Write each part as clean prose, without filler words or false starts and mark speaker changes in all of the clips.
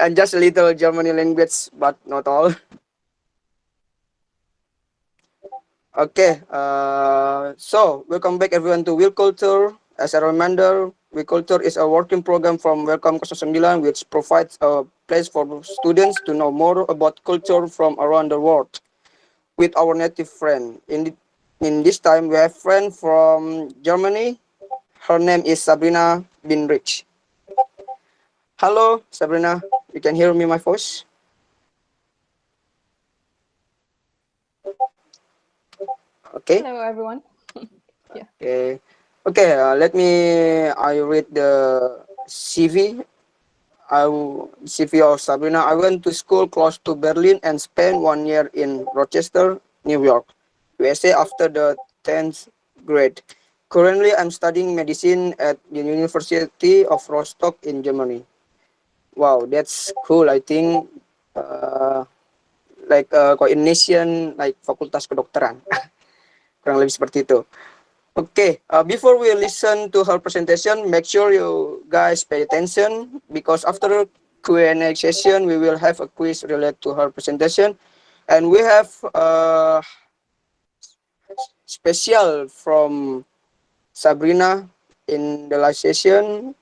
Speaker 1: and just a little Germany language, but not all. Okay, so welcome back everyone to WeCulture. As a reminder, WeCulture is a working program from WELCOME09 which provides a place for students to know more about culture from around the world with our native friend. In this time, we have friend from Germany. Her name is Sabrina Binrich. Hello, Sabrina. You can hear me, my voice? Okay.
Speaker 2: Hello, everyone. Yeah.
Speaker 1: Okay. Okay. Let me. I read the CV. CV of Sabrina. I went to school close to Berlin and spent 1 year in Rochester, New York, USA after the 10th grade. Currently, I'm studying medicine at the University of Rostock in Germany. Wow, that's cool. I think like coordination like fakultas kedokteran. Kurang lebih seperti itu. Okay, before we listen to her presentation, make sure you guys pay attention because after Q&A session, we will have a quiz related to her presentation. And we have special from Sabrina in the last session.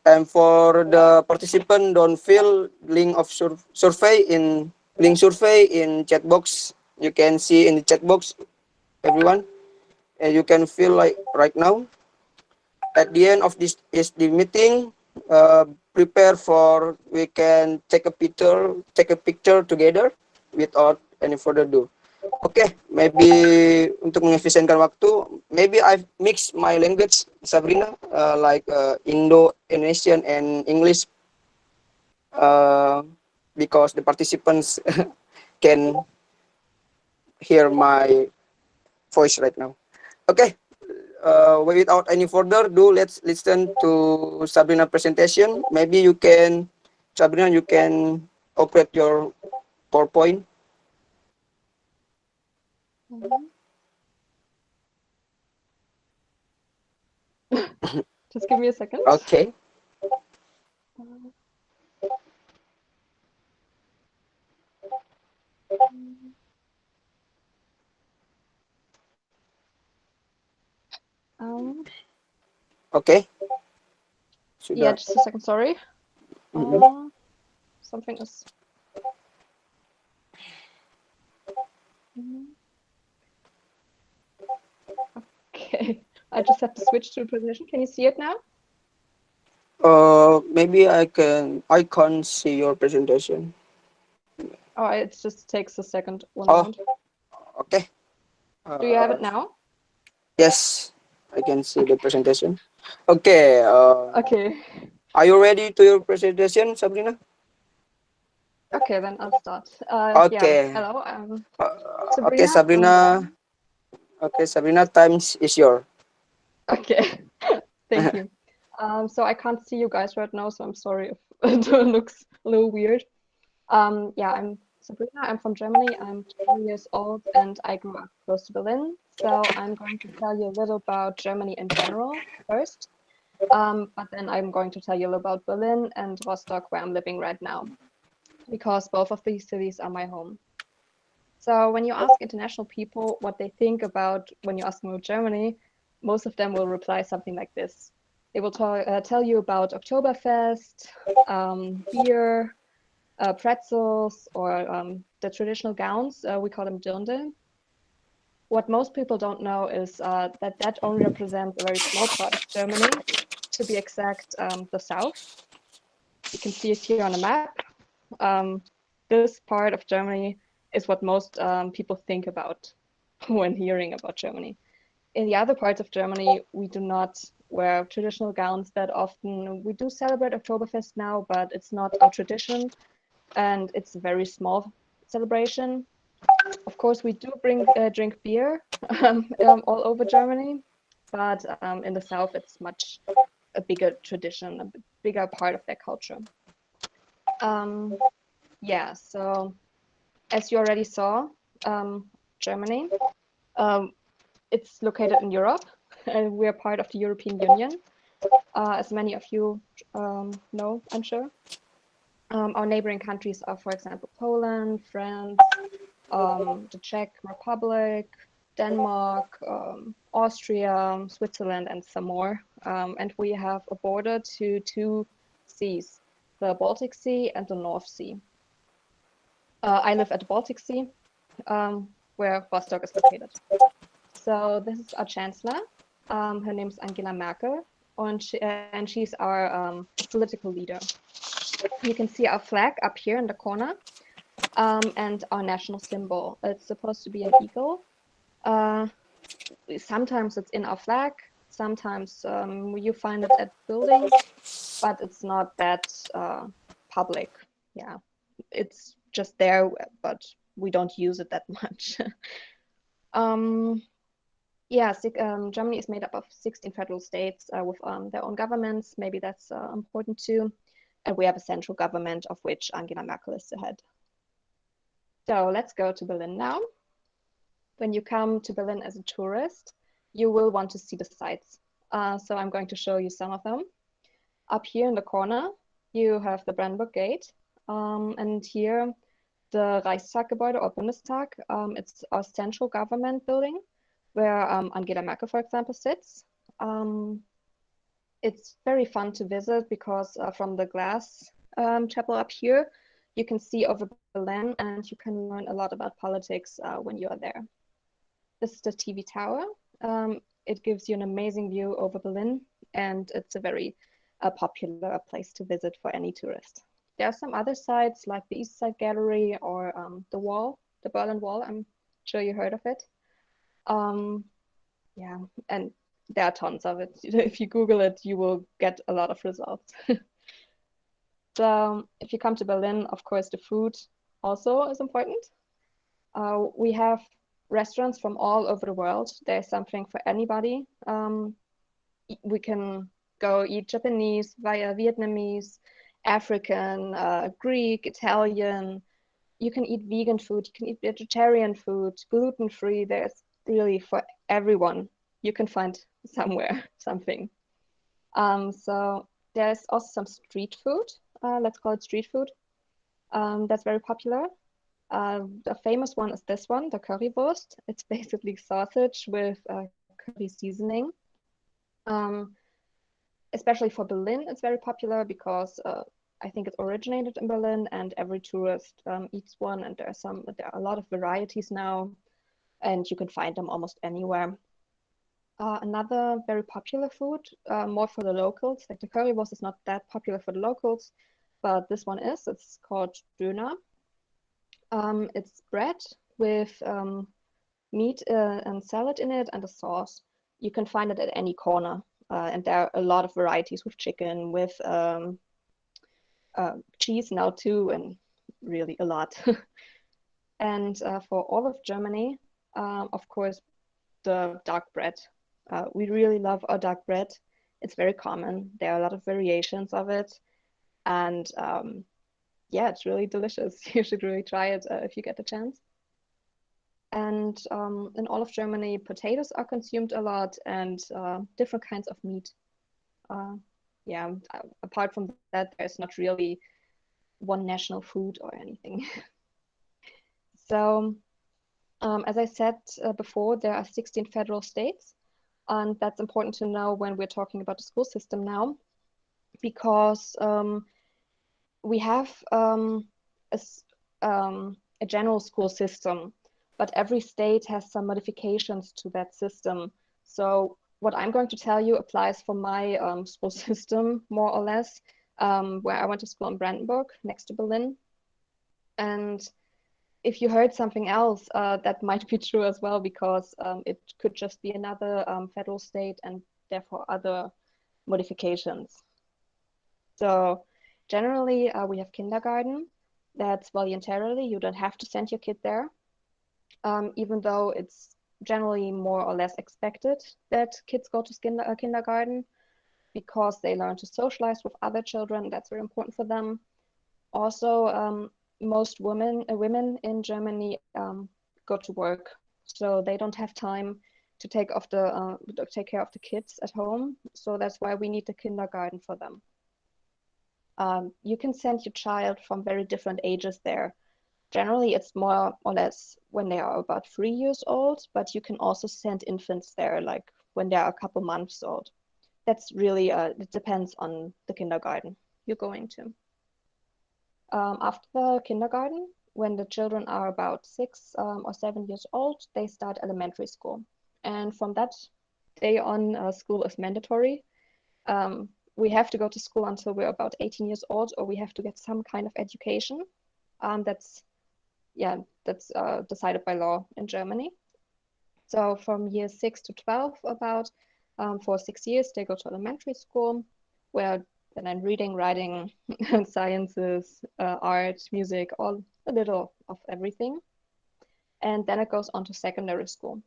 Speaker 1: And for the participant, don't fill link of survey in chat box. You can see in the chat box, everyone. And you can feel like right now. At the end of this is the meeting. Prepare for we can take a picture together without any further ado. Okay, maybe untuk mengefisienkan waktu, maybe I mix my language, Sabrina, like Indo, Indonesian, and English, because the participants can hear my voice right now. Okay, without any further ado, let's listen to Sabrina presentation. Maybe you can, Sabrina, you can operate your PowerPoint.
Speaker 2: Just give me a second.
Speaker 1: Okay. Okay.
Speaker 2: Yeah, just a second. Sorry. Something is. Okay, I just have to switch to a presentation. Can you see it now?
Speaker 1: Maybe I can't see your presentation.
Speaker 2: Oh, it just takes a second. One moment.
Speaker 1: Okay.
Speaker 2: Do you have it now?
Speaker 1: Yes, I can see the presentation. Okay.
Speaker 2: Okay.
Speaker 1: Are you ready to your presentation, Sabrina?
Speaker 2: Okay, then I'll start.
Speaker 1: Okay.
Speaker 2: Yeah. Hello,
Speaker 1: Sabrina. Okay,
Speaker 2: Sabrina.
Speaker 1: Okay, Sabrina, time is yours.
Speaker 2: Okay. Thank you. So I can't see you guys right now, so I'm sorry if it looks a little weird. Yeah, I'm Sabrina. I'm from Germany. I'm 20 years old and I grew up close to Berlin. So I'm going to tell you a little about Germany in general first. But then I'm going to tell you a little about Berlin and Rostock, where I'm living right now, because both of these cities are my home. So when you ask international people what they think about when you ask them about Germany, most of them will reply something like this. They will tell you about Oktoberfest, beer, pretzels, or the traditional gowns. We call them Dirndl. What most people don't know is that only represents a very small part of Germany, to be exact, the south. You can see it here on a map. This part of Germany is what most people think about when hearing about Germany. In the other parts of Germany, we do not wear traditional gowns that often. We do celebrate Oktoberfest now, but it's not a tradition, and it's a very small celebration. Of course, we do drink beer all over Germany, but in the south, it's much a bigger tradition, a bigger part of their culture. Yeah, so as you already saw, Germany, it's located in Europe, and we're part of the European Union, as many of you know, I'm sure. Our neighboring countries are, for example, Poland, France, the Czech Republic, Denmark, Austria, Switzerland, and some more. And we have a border to two seas, the Baltic Sea and the North Sea. I live at the Baltic Sea, where Rostock is located. So this is our chancellor. Her name is Angela Merkel, and she's our political leader. You can see our flag up here in the corner, and our national symbol. It's supposed to be an eagle. Sometimes it's in our flag, sometimes you find it at buildings, but it's not that public. Yeah, it's just there, but we don't use it that much. Yeah, Germany is made up of 16 federal states with their own governments. Maybe that's important too. And we have a central government of which Angela Merkel is the head. So let's go to Berlin now. When you come to Berlin as a tourist, you will want to see the sights. So I'm going to show you some of them. Up here in the corner, you have the Brandenburg Gate. And here, the Reichstaggebäude or Bundestag. It's our central government building where Angela Merkel, for example, sits. It's very fun to visit because from the glass chapel up here, you can see over Berlin and you can learn a lot about politics when you are there. This is the TV tower. It gives you an amazing view over Berlin, and it's a very popular place to visit for any tourist. There are some other sites like the East Side Gallery or the Wall, the Berlin Wall. I'm sure you heard of it. Yeah, and there are tons of it. If you Google it, you will get a lot of results. So if you come to Berlin, of course, the food also is important. We have restaurants from all over the world. There's something for anybody. We can go eat Japanese, via Vietnamese, African, Greek, Italian. You can eat vegan food, you can eat vegetarian food, gluten-free. There's really for everyone. You can find somewhere something. So there's also some street food. Let's call it street food. That's very popular. The famous one is this one, the currywurst. It's basically sausage with curry seasoning. Especially for Berlin, it's very popular because I think it originated in Berlin and every tourist eats one, and there are a lot of varieties now and you can find them almost anywhere. Another very popular food, more for the locals, like the currywurst is not that popular for the locals, but this one is. It's called Döner. It's bread with meat and salad in it and a sauce. You can find it at any corner. And there are a lot of varieties with chicken, with cheese now too, and really a lot. And for all of Germany, of course, the dark bread. We really love our dark bread. It's very common. There are a lot of variations of it. And yeah, it's really delicious. You should really try it if you get the chance. And in all of Germany, potatoes are consumed a lot and different kinds of meat. Yeah, apart from that, there's not really one national food or anything. So, as I said before, there are 16 federal states. And that's important to know when we're talking about the school system now, because we have a general school system, but every state has some modifications to that system. So what I'm going to tell you applies for my school system, more or less, where I went to school in Brandenburg, next to Berlin. And if you heard something else, that might be true as well, because it could just be another federal state and therefore other modifications. So generally, we have kindergarten. That's voluntarily. You don't have to send your kid there, even though it's generally more or less expected that kids go to kindergarten because they learn to socialize with other children. That's very important for them. Also, most women in Germany go to work, so they don't have time to take care of the kids at home. So that's why we need the kindergarten for them. You can send your child from very different ages there. Generally, it's more or less when they are about 3 years old, but you can also send infants there, like when they are a couple months old. That's really, it depends on the kindergarten you're going to. After the kindergarten, when the children are about 6 or 7 years old, they start elementary school. And from that day on, school is mandatory. We have to go to school until we're about 18 years old, or we have to get some kind of education. That's decided by law in Germany. So from year 6 to 12, about for 6 years, they go to elementary school, where then I'm reading, writing, sciences, art, music, all a little of everything. And then it goes on to secondary school.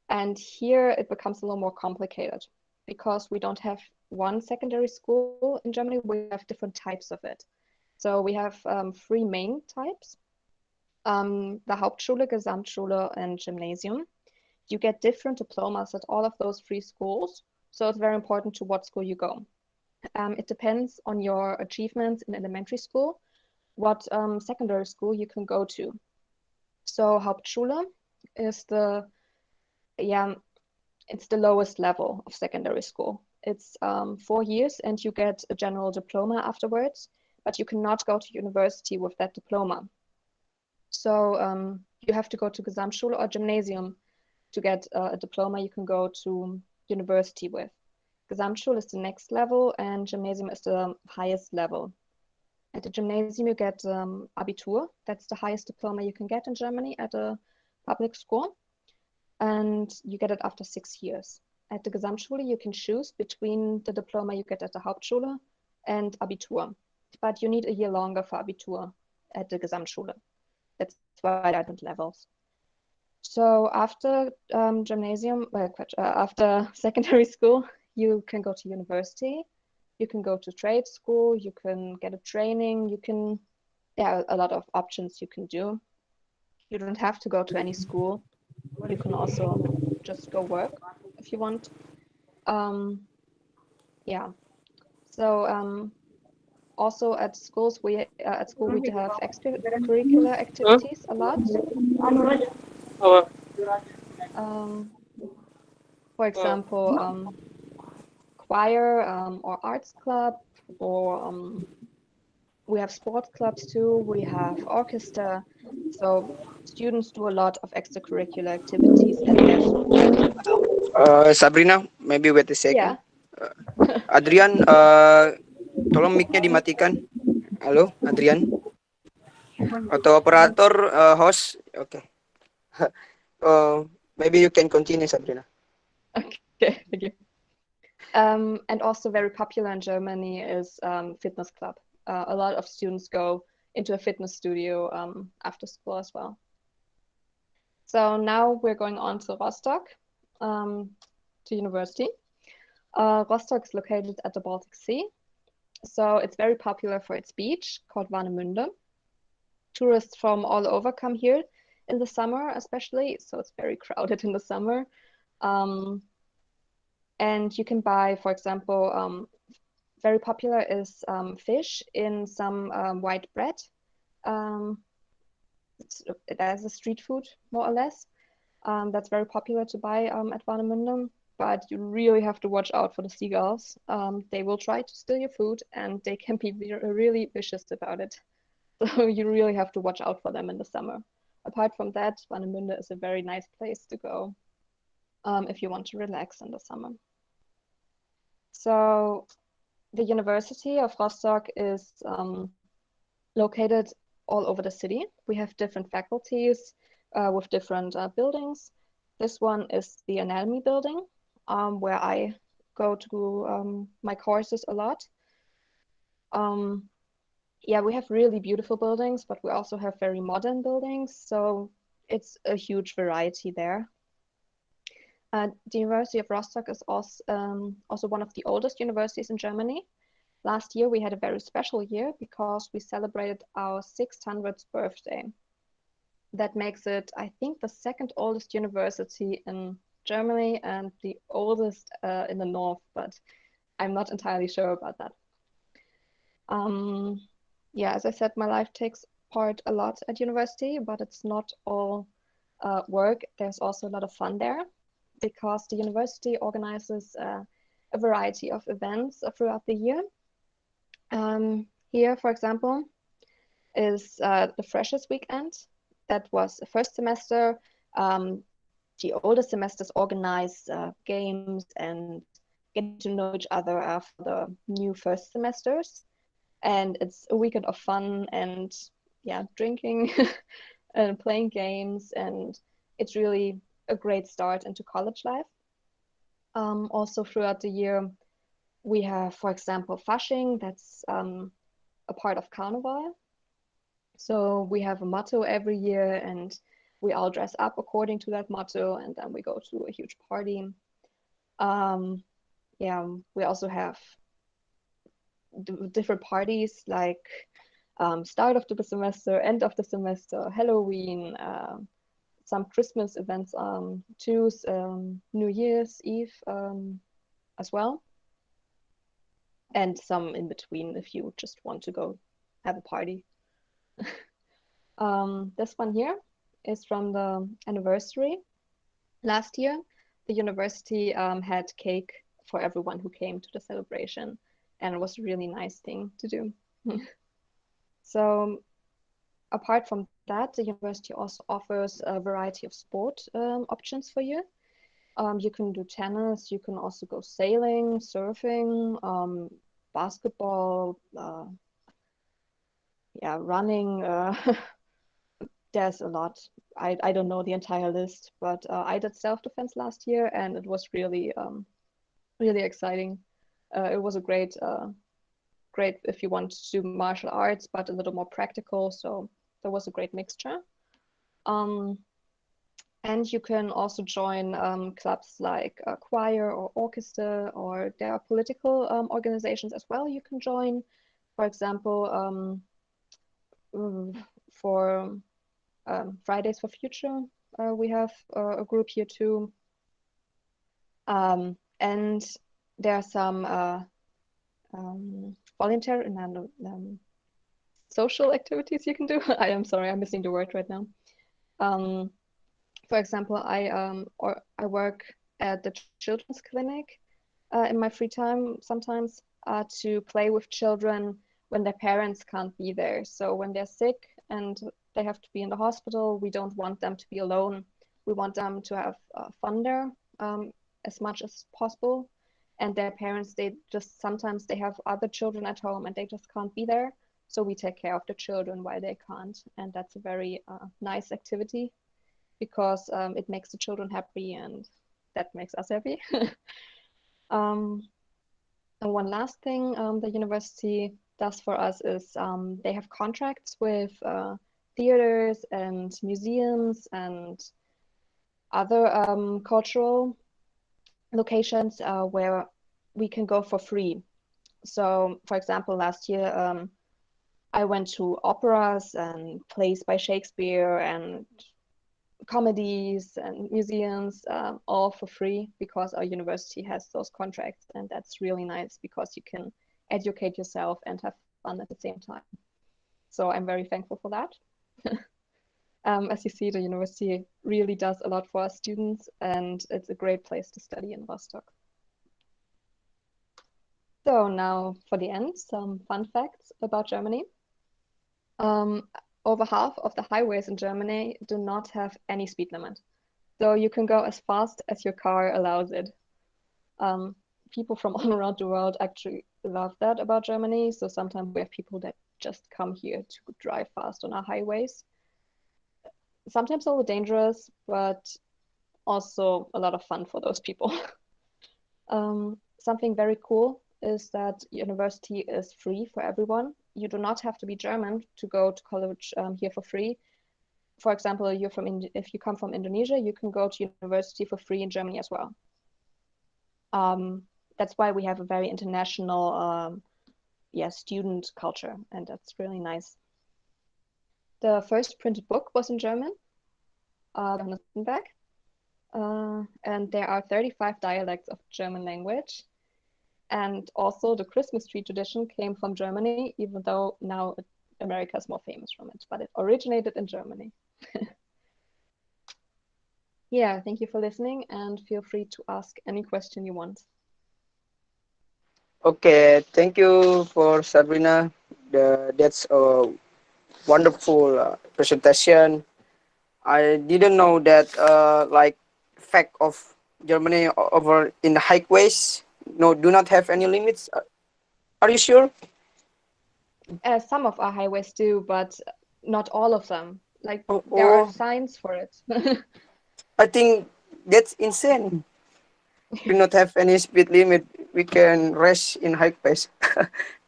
Speaker 2: And here it becomes a little more complicated because we don't have one secondary school in Germany, we have different types of it. So we have 3 main types, the Hauptschule, Gesamtschule, and Gymnasium. You get different diplomas at all of those 3 schools. So it's very important to what school you go. It depends on your achievements in elementary school, what secondary school you can go to. So Hauptschule is it's the lowest level of secondary school. It's 4 years and you get a general diploma afterwards, but you cannot go to university with that diploma. So you have to go to Gesamtschule or Gymnasium to get a diploma you can go to university with. Gesamtschule is the next level and Gymnasium is the highest level. At the Gymnasium you get Abitur. That's the highest diploma you can get in Germany at a public school. And you get it after 6 years. At the Gesamtschule, you can choose between the diploma you get at the Hauptschule and Abitur. But you need a year longer for Abitur at the Gesamtschule. That's why there are different levels. So after after secondary school, you can go to university, you can go to trade school, you can get a training, there are a lot of options you can do. You don't have to go to any school. You can also just go work if you want. So also at school we have extracurricular activities a lot. For example, choir or arts club, or we have sports clubs too. We have orchestra. So students do a lot of extracurricular activities at their school.
Speaker 1: Sabrina, maybe wait a second. Adrian, tolong mic-nya dimatikan. Halo, Adrian. Atau operator, host. Okay. Maybe you can continue, Sabrina.
Speaker 2: Okay, thank you. And also very popular in Germany is fitness club. A lot of students go into a fitness studio after school as well. So now we're going on to Rostock, to university. Rostock is located at the Baltic Sea. So it's very popular for its beach called Warnemünde. Tourists from all over come here in the summer, especially. So it's very crowded in the summer. And you can buy, for example, very popular is fish in some white bread. It has a street food, more or less. That's very popular to buy at Warnemünde, but you really have to watch out for the seagulls. They will try to steal your food and they can be really vicious about it. So you really have to watch out for them in the summer. Apart from that, Warnemünde is a very nice place to go if you want to relax in the summer. So the University of Rostock is located all over the city. We have different faculties with different buildings. This one is the anatomy building, where I go to my courses a lot. We have really beautiful buildings, but we also have very modern buildings. So it's a huge variety there. The University of Rostock is also one of the oldest universities in Germany. Last year, we had a very special year because we celebrated our 600th birthday. That makes it, I think, the second oldest university in Germany and the oldest in the north, but I'm not entirely sure about that. Yeah, as I said, my life takes part a lot at university, but it's not all work. There's also a lot of fun there because the university organizes a variety of events throughout the year. Here, for example, is the Freshers Weekend. That was the first semester. The older semesters organize games and get to know each other for the new first semesters. And it's a weekend of fun and yeah, drinking and playing games. And it's really a great start into college life. Also throughout the year, we have, for example, Fasching. That's a part of Carnival. So we have a motto every year and we all dress up according to that motto and then we go to a huge party. Yeah, we also have different parties like start of the semester, end of the semester, Halloween, some Christmas events too, New Year's Eve as well, and some in between if you just want to go have a party. This one here is from the anniversary. Last year, the university had cake for everyone who came to the celebration, and it was a really nice thing to do. So apart from that, the university also offers a variety of sport options for you. You can do tennis, you can also go sailing, surfing, basketball, yeah, running. There's a lot. I don't know the entire list, but I did self-defense last year and it was really, really exciting. It was a great if you want to do martial arts, but a little more practical. So there was a great mixture. And you can also join clubs like a choir or orchestra, or there are political organizations as well you can join. For example, for Fridays for Future, we have a group here too. And there are some voluntary and social activities you can do. I am sorry, I'm missing the word right now. For example, I work at the children's clinic in my free time sometimes to play with children when their parents can't be there. So when they're sick and they have to be in the hospital, we don't want them to be alone. We want them to have fun there as much as possible. And their parents, they just sometimes they have other children at home and they just can't be there. So we take care of the children while they can't. And that's a very nice activity because it makes the children happy and that makes us happy. And one last thing the university does for us is they have contracts with theaters and museums and other cultural locations where we can go for free. So, for example, last year I went to operas and plays by Shakespeare and comedies and museums all for free because our university has those contracts, and that's really nice because you can educate yourself and have fun at the same time. So I'm very thankful for that. As you see, the university really does a lot for our students and it's a great place to study in Rostock. So now for the end, some fun facts about Germany. Over half of the highways in Germany do not have any speed limit. So you can go as fast as your car allows it. People from all around the world actually love that about Germany. So sometimes we have people that just come here to drive fast on our highways. Sometimes a little dangerous, but also a lot of fun for those people. Something very cool is that university is free for everyone. You do not have to be German to go to college here for free. For example, if you come from Indonesia, you can go to university for free in Germany as well. That's why we have a very international student culture, and that's really nice. The first printed book was in German, and there are 35 dialects of German language. And also the Christmas tree tradition came from Germany, even though now America is more famous from it, but it originated in Germany. Yeah, thank you for listening and feel free to ask any question you want.
Speaker 1: Okay, thank you for Sabrina. That's a wonderful presentation. I didn't know that like fact of Germany over in the highways no do not have any limits. Are you sure?
Speaker 2: Some of our highways do, but not all of them. Like
Speaker 1: Oh,
Speaker 2: there are
Speaker 1: oh,
Speaker 2: signs for it.
Speaker 1: I think that's insane. We not have any speed limit. We can race in high pace.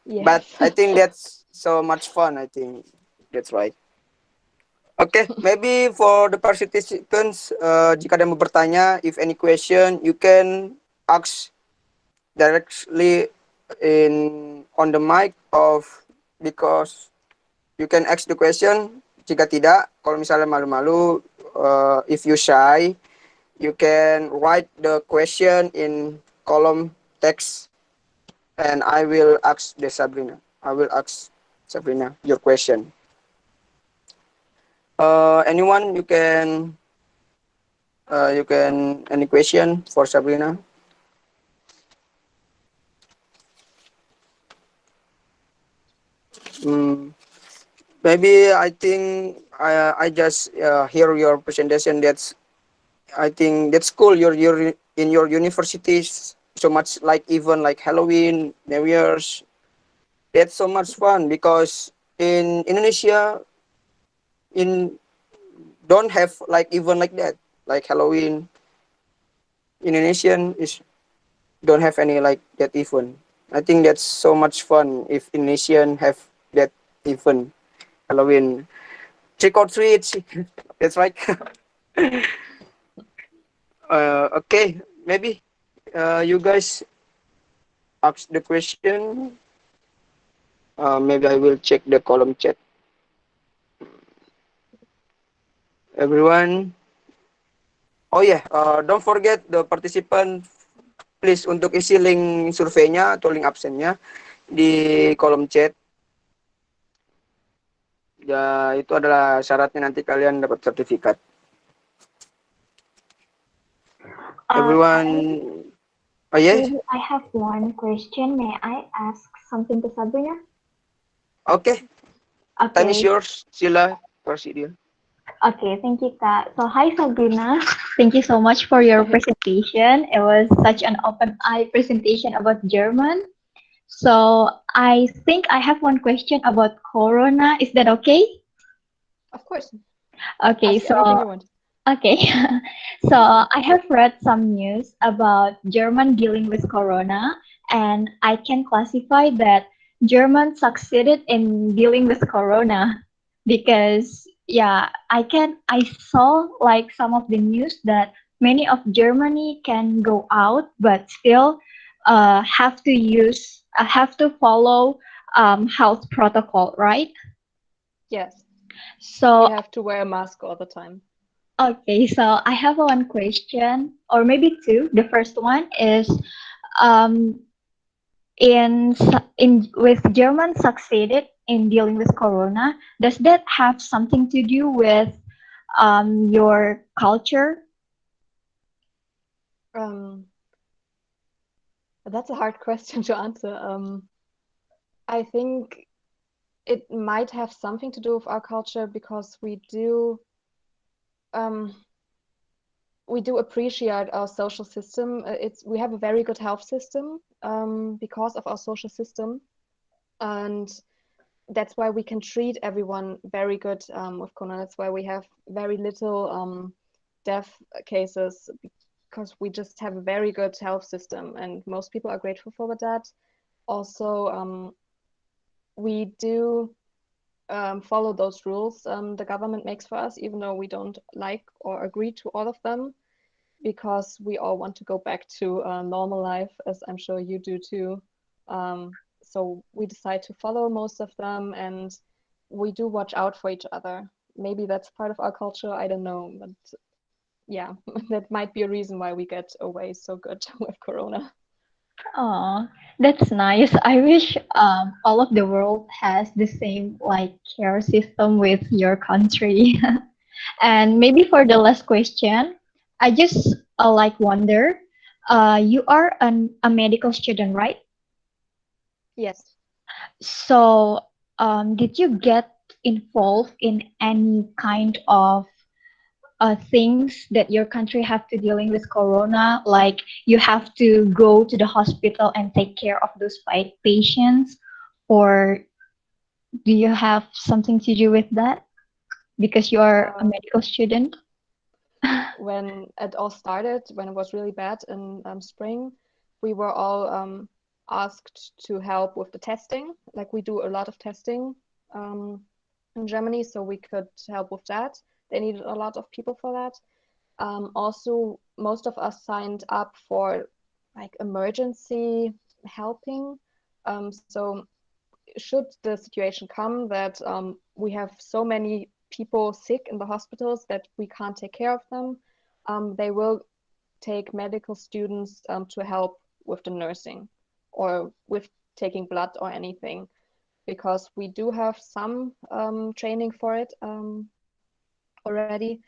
Speaker 1: But
Speaker 2: Yes.
Speaker 1: I think that's so much fun. I think that's right. Okay, maybe for the participants, jika ada yang mau bertanya, if any question, you can ask directly in on the mic of because you can ask the question. Jika tidak, kalau misalnya malu-malu, if you shy, you can write the question in column text, and I will ask the Sabrina. I will ask Sabrina your question. Anyone you can any question for Sabrina? Mm, maybe I think I just hear your presentation. I think that's cool. You're in your universities so much like even like Halloween, New Year's. That's so much fun because in Indonesia in don't have like even like that like Halloween. Indonesian is don't have any like that event. I think that's so much fun if Indonesian have that event Halloween trick or treat. That's right. Okay, maybe you guys ask the question. Maybe I will check the column chat. Everyone. Oh yeah, don't forget the participant. Please untuk isi link surveinya atau link absennya di kolom chat. Ya, itu adalah syaratnya nanti kalian dapat sertifikat.
Speaker 3: Hi,
Speaker 1: Everyone, oh yeah,
Speaker 3: maybe I have one question. May I ask something to Sabrina?
Speaker 1: okay. Time is
Speaker 3: Okay,
Speaker 1: yours, Sila. Proceed.
Speaker 3: okay, thank you, Kak. So, hi, Sabrina. Thank you so much for your presentation. It was such an open eye presentation about German. So, I think I have one question about Corona. Is that okay?
Speaker 2: Of course.
Speaker 3: Okay,
Speaker 2: Ask
Speaker 3: so
Speaker 2: anything you want.
Speaker 3: Okay, so I have read some news about German dealing with Corona, and I can classify that German succeeded in dealing with Corona because, yeah, I saw like some of the news that many of Germany can go out, but still have to follow health protocol, right?
Speaker 2: Yes. We
Speaker 3: So
Speaker 2: have to wear a mask all the time.
Speaker 3: Okay, so I have one question, or maybe two. The first one is, um, in with German succeeded in dealing with Corona, does that have something to do with your culture?
Speaker 2: Um, that's a hard question to answer. I think it might have something to do with our culture because um, we do appreciate our social system. We have a very good health system because of our social system, and that's why we can treat everyone very good with corona. That's why we have very little death cases because we just have a very good health system, and most people are grateful for that. Also, we do follow those rules the government makes for us, even though we don't like or agree to all of them, because we all want to go back to normal life, as I'm sure you do too. So we decide to follow most of them, and we do watch out for each other. Maybe that's part of our culture, I don't know, but yeah, that might be a reason why we get away so good with corona.
Speaker 3: Oh, that's nice. I wish all of the world has the same like care system with your country. And maybe for the last question, I just like wonder, you are a medical student, right?
Speaker 2: Yes.
Speaker 3: So, did you get involved in any kind of things that your country have to dealing with corona, like you have to go to the hospital and take care of those patients, or do you have something to do with that because you are a
Speaker 2: Uh,
Speaker 3: medical student?
Speaker 2: when it all started, when it was really bad in spring, we were all asked to help with the testing. Like we do a lot of testing in Germany, so we could help with that. They needed a lot of people for that. Also, most of us signed up for like emergency helping. So should the situation come that we have so many people sick in the hospitals that we can't take care of them, they will take medical students to help with the nursing or with taking blood or anything, because we do have some training for it already,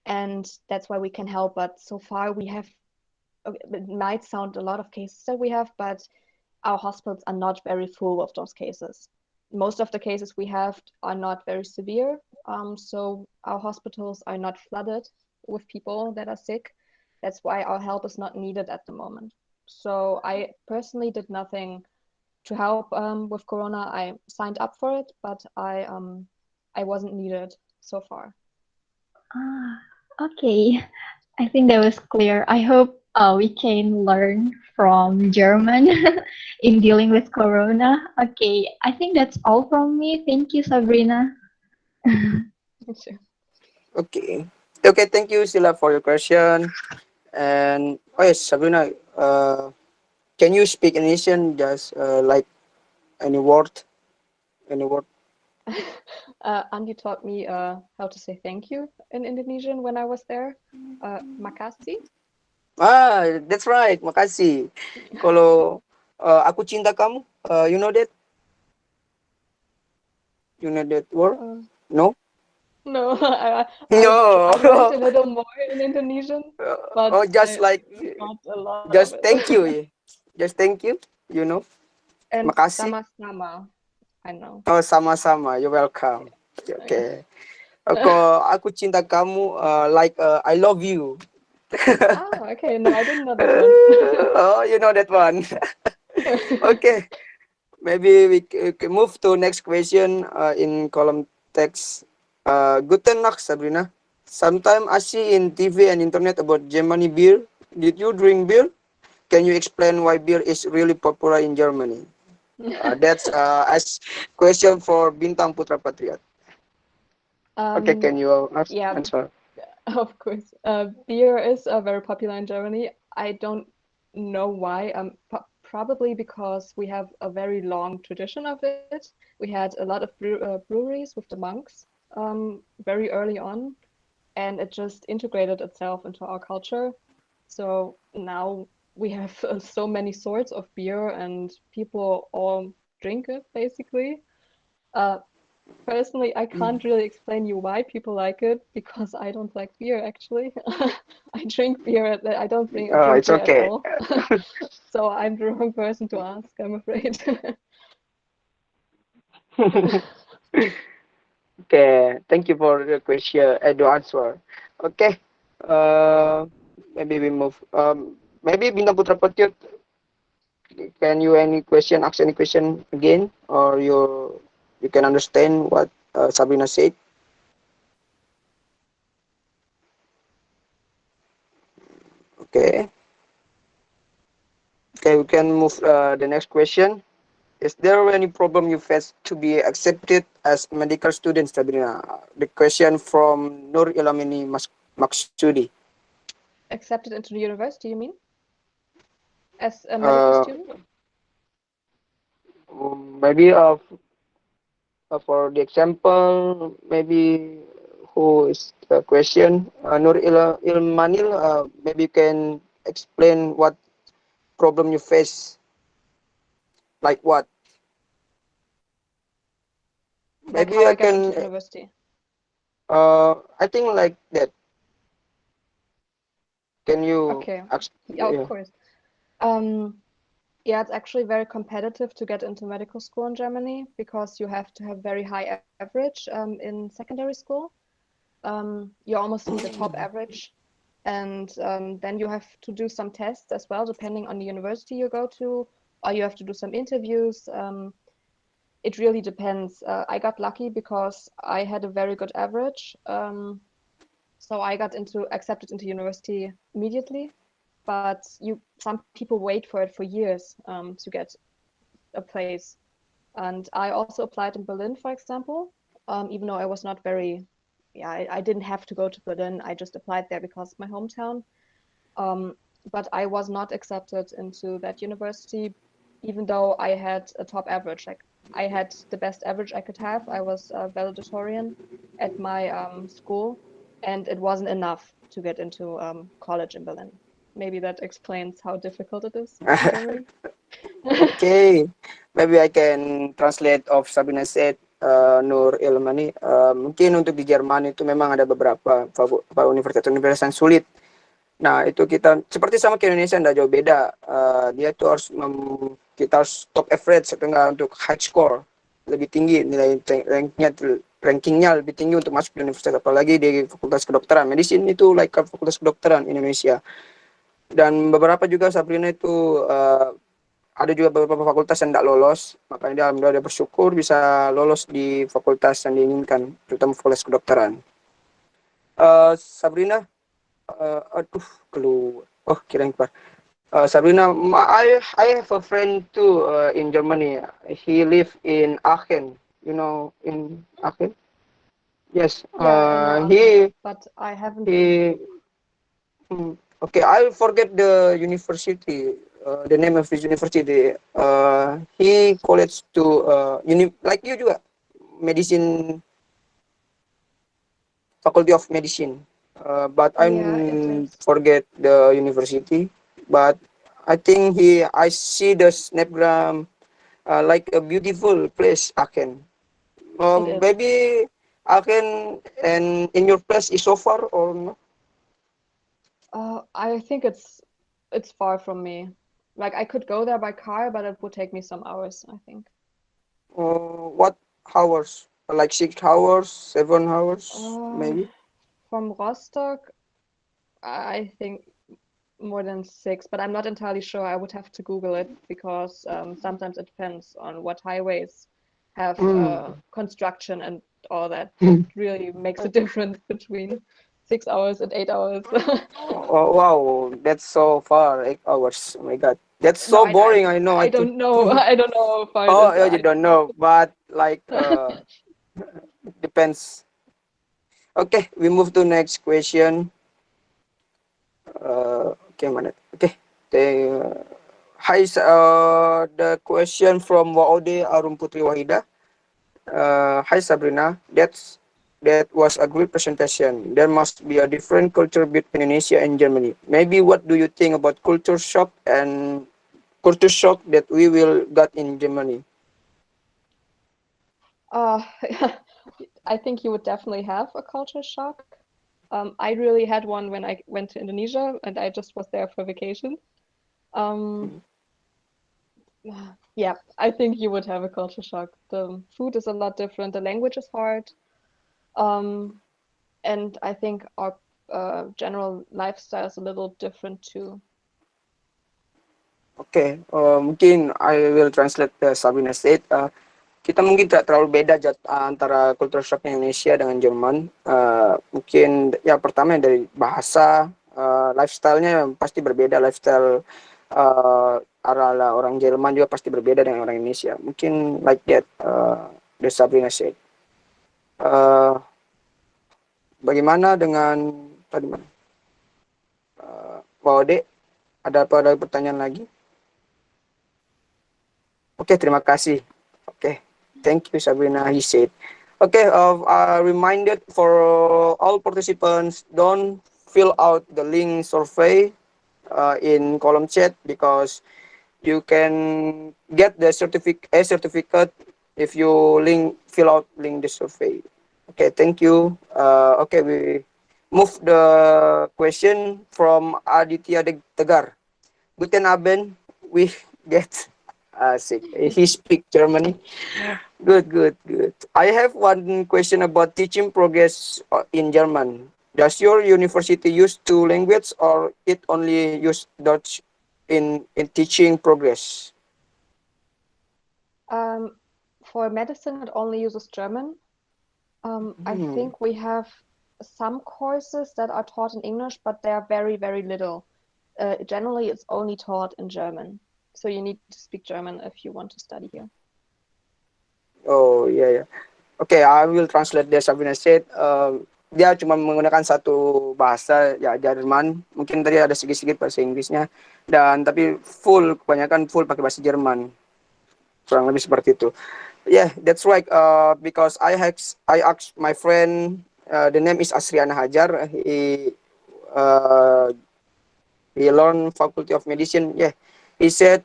Speaker 2: and that's why we can help. But so far we have, it might sound a lot of cases that we have, but our hospitals are not very full of those cases. Most of the cases we have are not very severe, so our hospitals are not flooded with people that are sick. That's why our help is not needed at the moment. So I personally did nothing to help with Corona. I signed up for it, but I wasn't needed so far.
Speaker 3: Ah, okay. I think that was clear. I hope we can learn from German in dealing with Corona. Okay, I think that's all from me. Thank you, Sabrina.
Speaker 1: Okay. Okay, thank you, Sila, for your question. And oh yes, Sabrina, can you speak Indonesian? Just like any word, any word.
Speaker 2: Andy taught me how to say thank you in Indonesian when I was there. Makasih.
Speaker 1: That's right. Makasih. Kalau aku cinta kamu, you know that? You know that word?
Speaker 2: Uh,
Speaker 1: No?
Speaker 2: no,
Speaker 1: No.
Speaker 2: I learned a little more in Indonesian, but
Speaker 1: Oh, just
Speaker 2: I
Speaker 1: like,
Speaker 2: forgot a lot of
Speaker 1: just
Speaker 2: it.
Speaker 1: thank you. Yeah. Just thank you. You know?
Speaker 2: And
Speaker 1: Makasih.
Speaker 2: sama-sama, I know.
Speaker 1: Oh, sama-sama. You're welcome.
Speaker 2: Yeah.
Speaker 1: Okay. Aku cinta kamu, like I love you.
Speaker 2: Ah, okay. No, I didn't know that one.
Speaker 1: Oh, you know that one. Okay. Maybe we can move to next question in column text. Guten Nacht, Sabrina. Sometime I see in TV and internet about Germany beer. Did you drink beer? Can you explain why beer is really popular in Germany? That's as question for Bintang Putra Patriot. Okay,
Speaker 2: Um,
Speaker 1: can you
Speaker 2: yeah,
Speaker 1: answer?
Speaker 2: of course. Beer is very popular in Germany. I don't know why. Probably because we have a very long tradition of it. We had a lot of breweries with the monks very early on, and it just integrated itself into our culture. So now we have so many sorts of beer, and people all drink it basically. Uh, Personally, I can't really explain you why people like it because I don't like beer actually. I drink beer, I don't drink
Speaker 1: It's
Speaker 2: beer at
Speaker 1: okay.
Speaker 2: all. So I'm the wrong person to ask, I'm afraid.
Speaker 1: Okay, thank you for the question, the answer. Okay, uh, maybe we move. Maybe Bintang Putra Patriot, can you any question, ask any question again, or you can understand what Sabrina said? Okay, okay, we can move the next question. Is there any problem you face to be accepted as medical student, Sabrina? The question from Nur Ilamini Maksudi.
Speaker 2: Accepted into the university, you mean? As a medical
Speaker 1: Uh,
Speaker 2: student?
Speaker 1: maybe for the example, maybe who is the question? Nur Ilmanil, maybe you can explain what problem you face Like what?
Speaker 2: Like
Speaker 1: Maybe
Speaker 2: how
Speaker 1: I
Speaker 2: I get into
Speaker 1: can.
Speaker 2: university.
Speaker 1: I think like that. Can you
Speaker 2: Okay.
Speaker 1: ask?
Speaker 2: Yeah, of
Speaker 1: Yeah.
Speaker 2: course. Um, yeah, it's actually very competitive to get into medical school in Germany because you have to have very high average in secondary school. You almost need a top average, and then you have to do some tests as well, depending on the university you go to, or you have to do some interviews. It really depends. I got lucky because I had a very good average. So I got accepted into university immediately, but some people wait for it for years to get a place. And I also applied in Berlin, for example, even though I was not very, yeah, I didn't have to go to Berlin. I just applied there because of my hometown. Um, but I was not accepted into that university, even though I had a top average. Like I had the best average I could have. I was a valedictorian at my school, and it wasn't enough to get into college in Berlin. Maybe that explains how difficult it is in Germany.
Speaker 1: Okay, maybe I can translate of Sabina said, Nur Ilmani. Mungkin untuk di Jerman itu memang ada beberapa universitas-universitas yang sulit. Nah, itu kita seperti sama ke Indonesia tidak jauh beda. Dia tuh harus kita harus top average atau enggak untuk high score lebih tinggi nilai rankingnya lebih tinggi untuk masuk di universitas, apalagi di fakultas kedokteran. Medicine itu like fakultas kedokteran Indonesia. Dan beberapa juga Sabrina itu ada juga beberapa fakultas yang tidak lolos, makanya dia alhamdulillah bersyukur bisa lolos di fakultas yang diinginkan, terutama fakultas kedokteran. Sabrina, aduh keluar. Oh kirain keluar. Sabrina, I have a friend too in Germany. He live in Aachen. You know in Aachen? Yes.
Speaker 2: Yeah, I know Aachen, but I haven't been.
Speaker 1: Okay, I forget the university. The name of his university. He college to like you juga, medicine, faculty of medicine. But I
Speaker 2: Yeah, it is.
Speaker 1: forget the university. But I think I see the snapgram like a beautiful place, Aachen.
Speaker 2: It is.
Speaker 1: Maybe Aachen and in your place is so far or no?
Speaker 2: I think it's far from me. Like I could go there by car, but it would take me some hours, I think.
Speaker 1: What hours? Like 6 hours, 7 hours,
Speaker 2: Uh,
Speaker 1: maybe.
Speaker 2: from Rostock, I think more than 6, but I'm not entirely sure. I would have to Google it because sometimes it depends on what highways have construction and all that. It really makes a difference between 6 hours and 8 hours.
Speaker 1: Oh, wow, that's so far. 8 hours. Oh my God, that's
Speaker 2: No,
Speaker 1: so boring. I know. I
Speaker 2: I
Speaker 1: think.
Speaker 2: don't know. I don't know how far it
Speaker 1: Oh,
Speaker 2: is.
Speaker 1: yeah, you don't know, but like depends. Okay, we move to next question. Okay, mana? Okay. Hi, the question from Waode Arum Putri Wahida. Hi Sabrina, that was a great presentation. There must be a different culture between Indonesia and Germany. Maybe what do you think about culture shock that we will got in Germany?
Speaker 2: Uh, I think you would definitely have a culture shock. I really had one when I went to Indonesia and I just was there for vacation. Um, yeah, I think you would have a culture shock. The food is a lot different, the language is hard, um, and I think our general lifestyle is a little different too.
Speaker 1: Okay, mungkin I will translate the Sabina said. Kita mungkin tidak terlalu beda antara culture shock Indonesia dengan Jerman. Mungkin ya pertama dari bahasa, lifestyle-nya pasti berbeda. Lifestyle ala orang Jerman juga pasti berbeda dengan orang Indonesia. Mungkin like that, the Sabrina said. Bagaimana dengan tadi mana? Pak Ode, ada pertanyaan lagi? Oke, terima kasih. Oke, thank you Sabrina, he said. Okay, reminded for all participants, don't fill out the link survey in column chat because you can get the certificate if you fill out link the survey. Okay, thank you. Okay, we move the question from Aditya Tegar. Guten Abend. We get sick. He speak Germany. Good, good, good. I have one question about teaching progress in German. Does your university use two languages or it only use Dutch in teaching progress?
Speaker 2: Um, for medicine, it only uses German. I
Speaker 1: Hmm.
Speaker 2: think we have some courses that are taught in English, but they are very, very little. Generally, it's only taught in German. So you need to speak German if you want to study here.
Speaker 1: Oh, yeah, yeah. Okay, I will translate the Sabrina said. Dia cuma menggunakan satu bahasa ya Jerman. Mungkin tadi ada sedikit-sedikit bahasa Inggrisnya dan tapi kebanyakan full pakai bahasa Jerman. Kurang lebih seperti itu. Yeah, that's right. Because I asked my friend, the name is Asriana Hajar. Uh, he learned Faculty of Medicine. Yeah, he said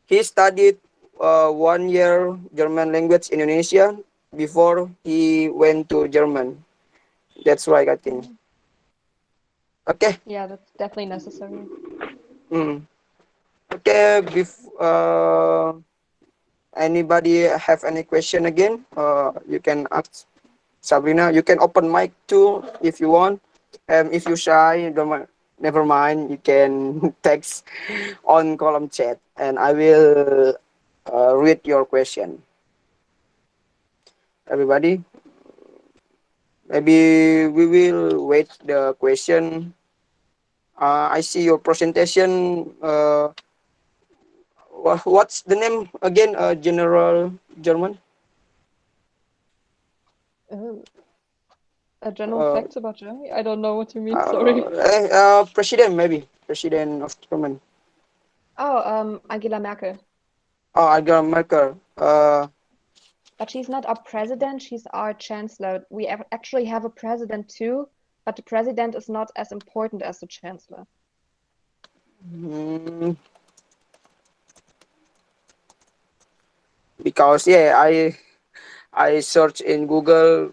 Speaker 1: he studied 1 year German language in Indonesia before he went to German. That's right, I think.
Speaker 2: Mm.
Speaker 1: Okay.
Speaker 2: Yeah, that's definitely necessary.
Speaker 1: Mm. Okay. Anybody have any question again? You can ask Sabrina. You can open mic too if you want. If you shy, never mind. You can text on column chat, and I will read your question. Everybody, maybe we will wait the question. I see your presentation. What's the name again? General German.
Speaker 2: Uh, General
Speaker 1: Uh,
Speaker 2: facts about Germany? I don't know what you mean, sorry.
Speaker 1: President maybe. President of German.
Speaker 2: Oh, Angela Merkel.
Speaker 1: Oh, Angela Merkel.
Speaker 2: But she's not our president, she's our chancellor. We actually have a president too, but the president is not as important as the chancellor.
Speaker 1: mm, because yeah, I search in Google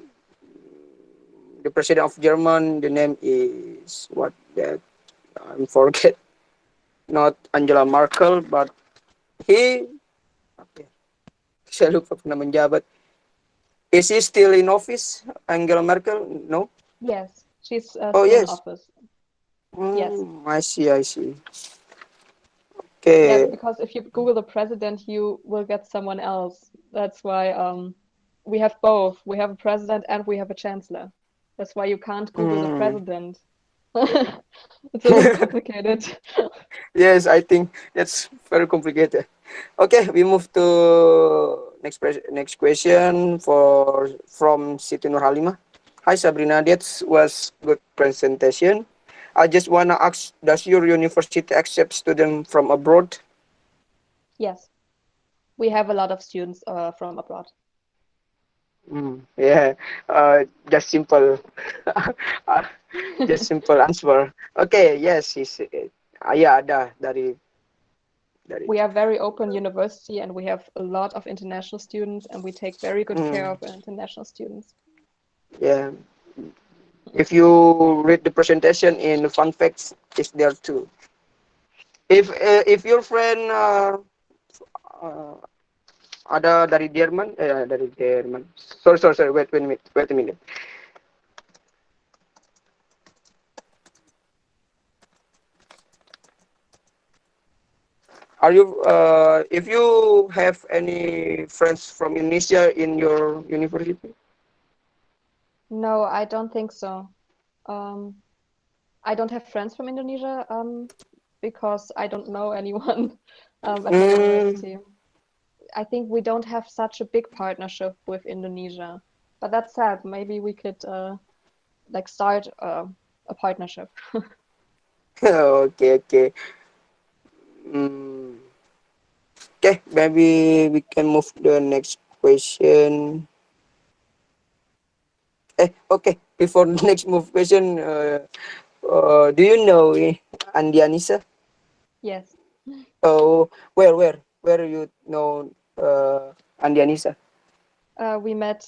Speaker 1: the president of German. The name is what that I forget. Not Angela Merkel, but he. Okay, saya lupa pernah menjabat. Is he still in office, Angela Merkel? No.
Speaker 2: Yes, she's
Speaker 1: Oh
Speaker 2: still in
Speaker 1: yes.
Speaker 2: office. Yes.
Speaker 1: I see. I see.
Speaker 2: Yeah,
Speaker 1: Okay.
Speaker 2: because if you Google the president, you will get someone else. That's why we have both. We have a president and we have a chancellor. That's why you can't Google the
Speaker 1: Mm.
Speaker 2: president. It's a little complicated.
Speaker 1: Yes, I think that's very complicated. Okay, we move to next question from Siti Nurhalima. Hi Sabrina, that was good presentation. I just wanna ask, does your university accept students from abroad?
Speaker 2: Yes, we have a lot of students from abroad.
Speaker 1: Yeah, just simple, uh, just simple answer. Okay, yes, ya ada dari.
Speaker 2: We are very open university and we have a lot of international students and we take very good care
Speaker 1: Mm,
Speaker 2: of international students.
Speaker 1: yeah, if you read the presentation in fun facts, it's there too. If your friend uh, ada dari Jerman. Sorry. Wait a minute. Are you if you have any friends from Indonesia in your university?
Speaker 2: No, I don't think so. I don't have friends from Indonesia because I don't know anyone at my
Speaker 1: Mm,
Speaker 2: university. I think we don't have such a big partnership with Indonesia, but that's sad. Maybe we could like start a partnership.
Speaker 1: okay. Mm, okay, maybe we can move to the next question. Okay. Before the next move question, do you know Andianisa?
Speaker 2: Yes.
Speaker 1: Oh, where you know Andi Anissa?
Speaker 2: We met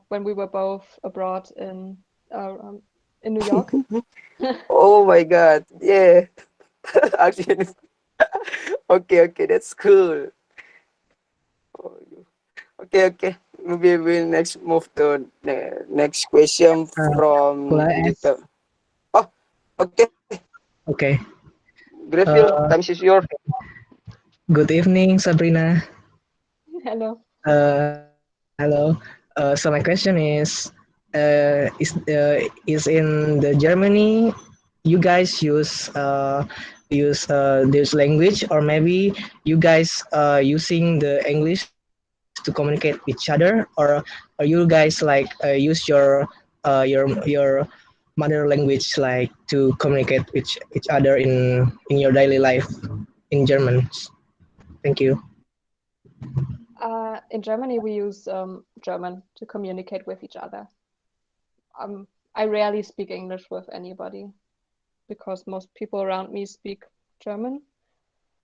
Speaker 2: when we were both abroad in New York.
Speaker 1: Oh my God, yeah. Actually, okay, that's cool. Oh, okay. Maybe we'll next move to the next question
Speaker 4: Will
Speaker 1: from
Speaker 4: I ask?
Speaker 1: digital. Oh, okay.
Speaker 4: Okay.
Speaker 1: Greville,
Speaker 4: Uh,
Speaker 1: time is yours.
Speaker 4: Good evening, Sabrina.
Speaker 2: Hello.
Speaker 4: Hello. So my question is in the Germany, you guys use this language, or maybe you guys using the English to communicate with each other, or you guys like use your mother language like to communicate with each other in your daily life in German. Thank you.
Speaker 2: In Germany, we use German to communicate with each other. I rarely speak English with anybody because most people around me speak German.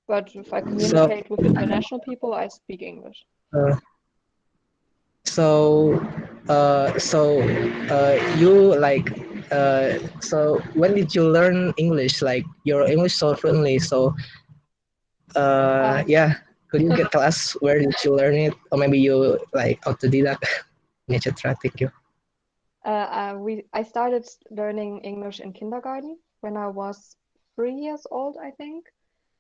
Speaker 2: But if I
Speaker 4: So
Speaker 2: communicate with international people, I speak English.
Speaker 4: uh, so you like so when did you learn English, like your English so fluently? So yeah,
Speaker 2: Uh,
Speaker 4: could you get tell us where did you learn it, or maybe you like autodidact? Etc. Thank you.
Speaker 2: I started learning English in kindergarten when I was 3 years old, I think.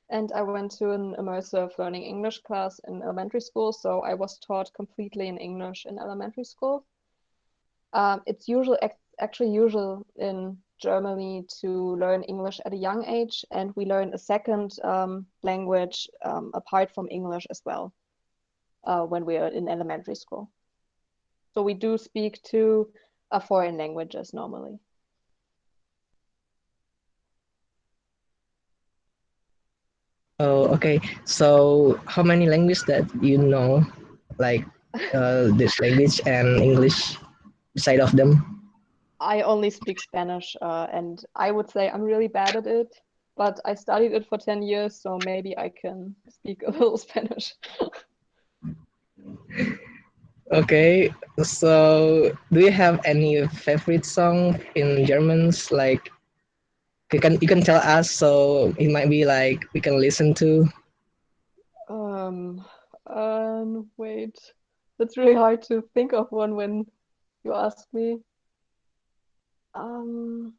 Speaker 2: And I went to an immersive learning English class in elementary school. So I was taught completely in English in elementary school. It's actually usual in Germany to learn English at a young age, and we learn a second language apart from English as well when we are in elementary school. So we do speak two foreign languages normally.
Speaker 4: Oh, okay. So how many languages that you know, like this language and English beside of them?
Speaker 2: I only speak Spanish, and I would say I'm really bad at it, but I studied it for 10 years, so maybe I can speak a little Spanish.
Speaker 4: Okay, so do you have any favorite song in Germans? Like you can tell us, so it might be like we can listen to.
Speaker 2: Um, Wait, it's really hard to think of one when you ask me. Um,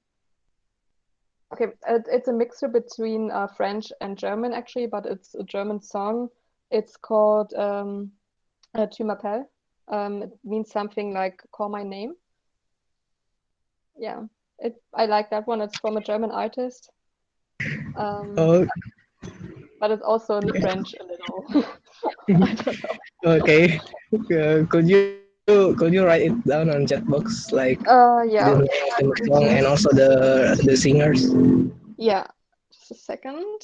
Speaker 2: okay, it's a mixture between French and German actually, but it's a German song. It's called Tu m'appelles. It means something like "call my name." Yeah, I like that one. It's from a German artist, um,
Speaker 4: Oh,
Speaker 2: but it's also in French a little. I don't know.
Speaker 4: okay. Could you write it down on chat box, like the name
Speaker 2: Yeah,
Speaker 4: of the song and also the singers?
Speaker 2: yeah. Just a second.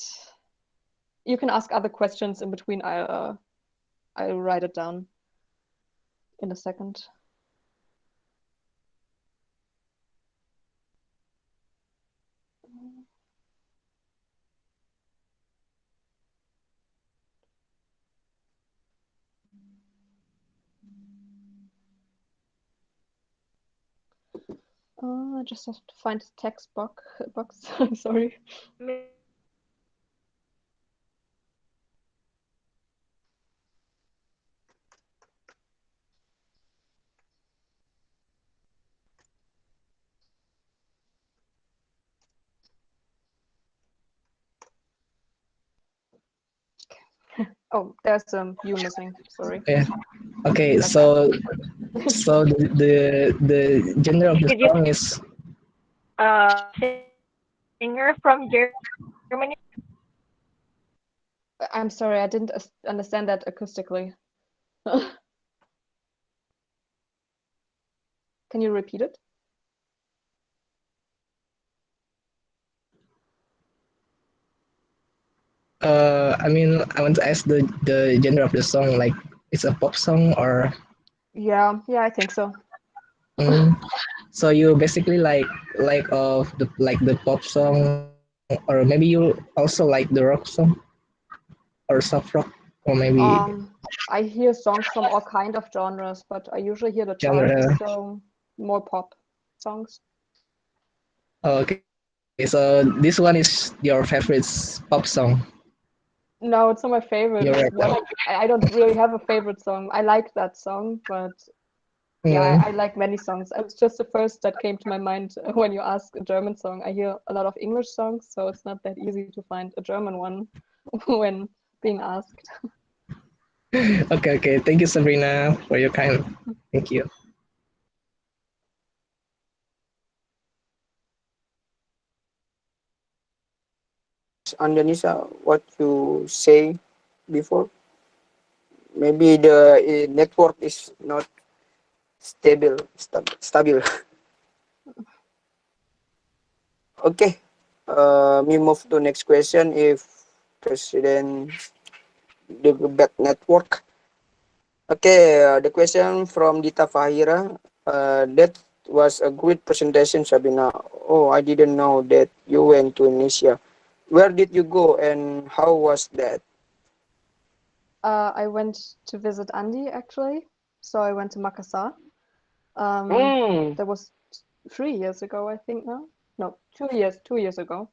Speaker 2: You can ask other questions in between. I'll write it down in a second. I just have to find the text box. Sorry. Oh, there's some U missing. Sorry.
Speaker 4: Yeah. Okay.
Speaker 2: Like that.
Speaker 4: So the genre of the
Speaker 3: Could you
Speaker 4: song is
Speaker 3: singer from Germany?
Speaker 2: I'm sorry, I didn't understand that acoustically. Can you repeat it?
Speaker 4: I mean, I want to ask the genre of the song, like it's a pop song or
Speaker 2: Yeah, I think so.
Speaker 4: mm, so you basically like of the like the pop song, or maybe you also like the rock song. or soft rock or maybe
Speaker 2: I hear songs from all kind of genres, but I usually hear the charts,
Speaker 4: genre?
Speaker 2: so more pop songs.
Speaker 4: Okay, so this one is your favorite pop song.
Speaker 2: No, it's not my
Speaker 4: You're
Speaker 2: favorite.
Speaker 4: right.
Speaker 2: It's one I don't really have a favorite song. I like that song, but yeah,
Speaker 4: Mm,
Speaker 2: I like many songs. It's just the first that came to my mind when you ask a German song. I hear a lot of English songs, so it's not that easy to find a German one when being asked.
Speaker 4: okay, okay. Thank you, Sabrina, for your kind. Thank you.
Speaker 1: Andanisa, what you say before? Maybe the network is not stable. Okay. Me move to next question. If President the bad network. Okay, the question from Dita Fahira. That was a great presentation, Sabina. Oh, I didn't know that you went to Indonesia. Where did you go and how was that?
Speaker 2: I went to visit Andy actually, so I went to Makassar.
Speaker 1: Mm.
Speaker 2: That was 3 years ago, I think now. No, 2 years ago.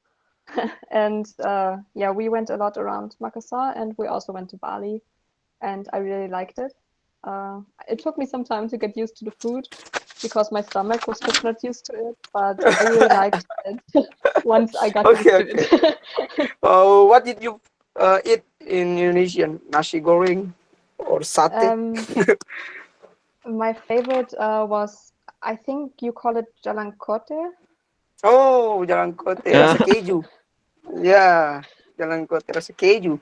Speaker 2: And yeah, we went a lot around Makassar, and we also went to Bali, and I really liked it. It took me some time to get used to the food because my stomach was just not used to it, but I really liked it once I got used
Speaker 1: Okay,
Speaker 2: to
Speaker 1: okay.
Speaker 2: it.
Speaker 1: What did you eat in Indonesian? Nasi goreng or sate?
Speaker 2: um, my favorite was, I think you call it jalan kote.
Speaker 1: Oh, jalan kote rasa keju. Yeah, jalan kote rasa keju.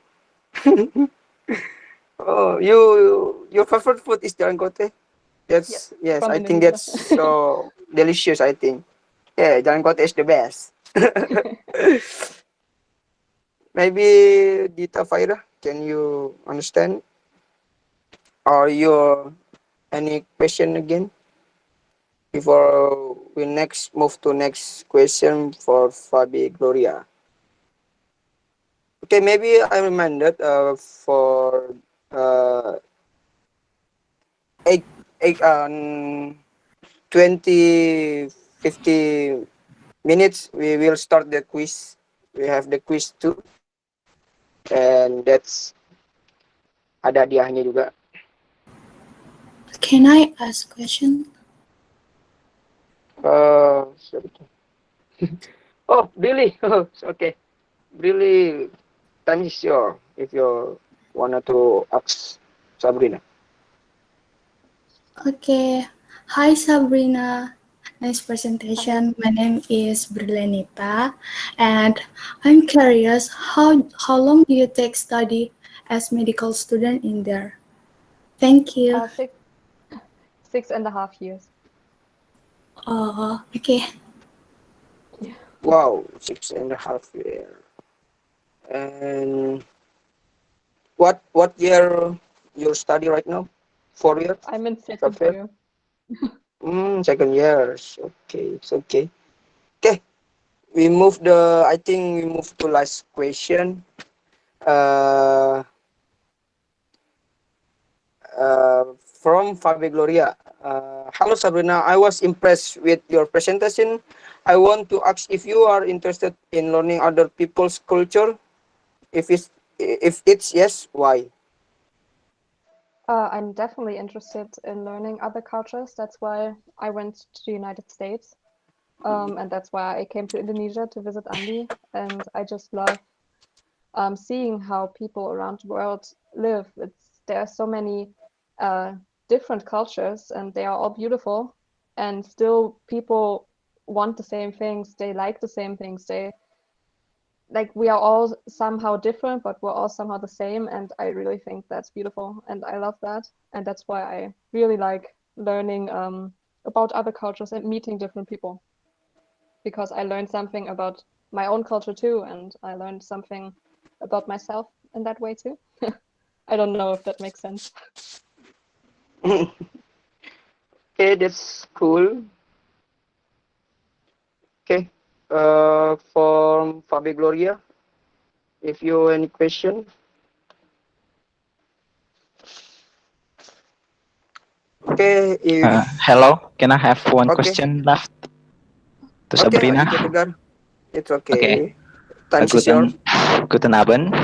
Speaker 1: Oh, your favorite food is jalan kote?
Speaker 2: Yes,
Speaker 1: Yes.
Speaker 2: from
Speaker 1: I think
Speaker 2: Indonesia.
Speaker 1: that's so delicious. I think. Yeah, jalan kote is the best. Maybe Dita Faira, can you understand? Or you any question again before we next move to next question for Fabi Gloria? Okay, maybe I reminded for uh, eight, 20, 50 minutes, we will start the quiz. We have the quiz too, and that's ada hadiahnya juga.
Speaker 5: Can I ask question?
Speaker 1: Sorry. Oh, really? Oh, okay. Really, time is your if you wanted to ask Sabrina.
Speaker 5: Okay. Hi Sabrina. Nice
Speaker 2: Hi.
Speaker 5: presentation. My name is Berlenita, and I'm curious how long do you take study as medical student in there? Thank you.
Speaker 2: 6.5 years.
Speaker 5: Oh, okay.
Speaker 2: Yeah.
Speaker 1: Wow, 6.5 years. And what year you study right now? 4 years?
Speaker 2: I'm in second
Speaker 1: Software?
Speaker 2: year.
Speaker 1: Second years. Okay, it's okay. Okay, we move the. I think we move to last question. Uh, from Fabi Gloria. Hello Sabrina, I was impressed with your presentation. I want to ask if you are interested in learning other people's culture. If it's yes, why?
Speaker 2: I'm definitely interested in learning other cultures. That's why I went to the United States. And that's why I came to Indonesia to visit Andy. And I just love seeing how people around the world live. There are so many different cultures, and they are all beautiful. And still, people want the same things. They like the same things. They like we are all somehow different, but we're all somehow the same. And I really think that's beautiful, and I love that. And that's why I really like learning about other cultures and meeting different people, because I learned something about my own culture too, and I learned something about myself in that way too. I don't know if that makes sense.
Speaker 1: Okay, that's cool. Okay. From Fabi Gloria, if you any question. Okay, if
Speaker 6: Hello, can I have one
Speaker 1: okay,
Speaker 6: question left to
Speaker 1: okay,
Speaker 6: Sabrina?
Speaker 1: Aditya Tegar, it's
Speaker 6: Okay,
Speaker 1: okay. Time is yours.
Speaker 6: guten Abend,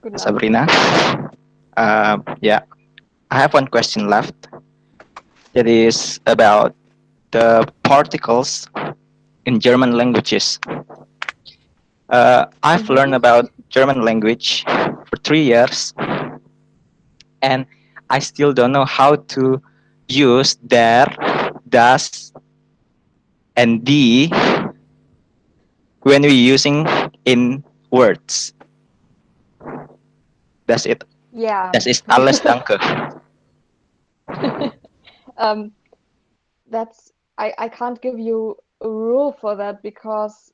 Speaker 2: Good night.
Speaker 6: Sabrina. Yeah, I have one question left. That is about the particles in German languages. I've learned about German language for 3 years, and I still don't know how to use der, das, and die when we're using in words. That's it.
Speaker 2: Yeah.
Speaker 6: Das ist alles, danke.
Speaker 2: um, that's I can't give you a rule for that because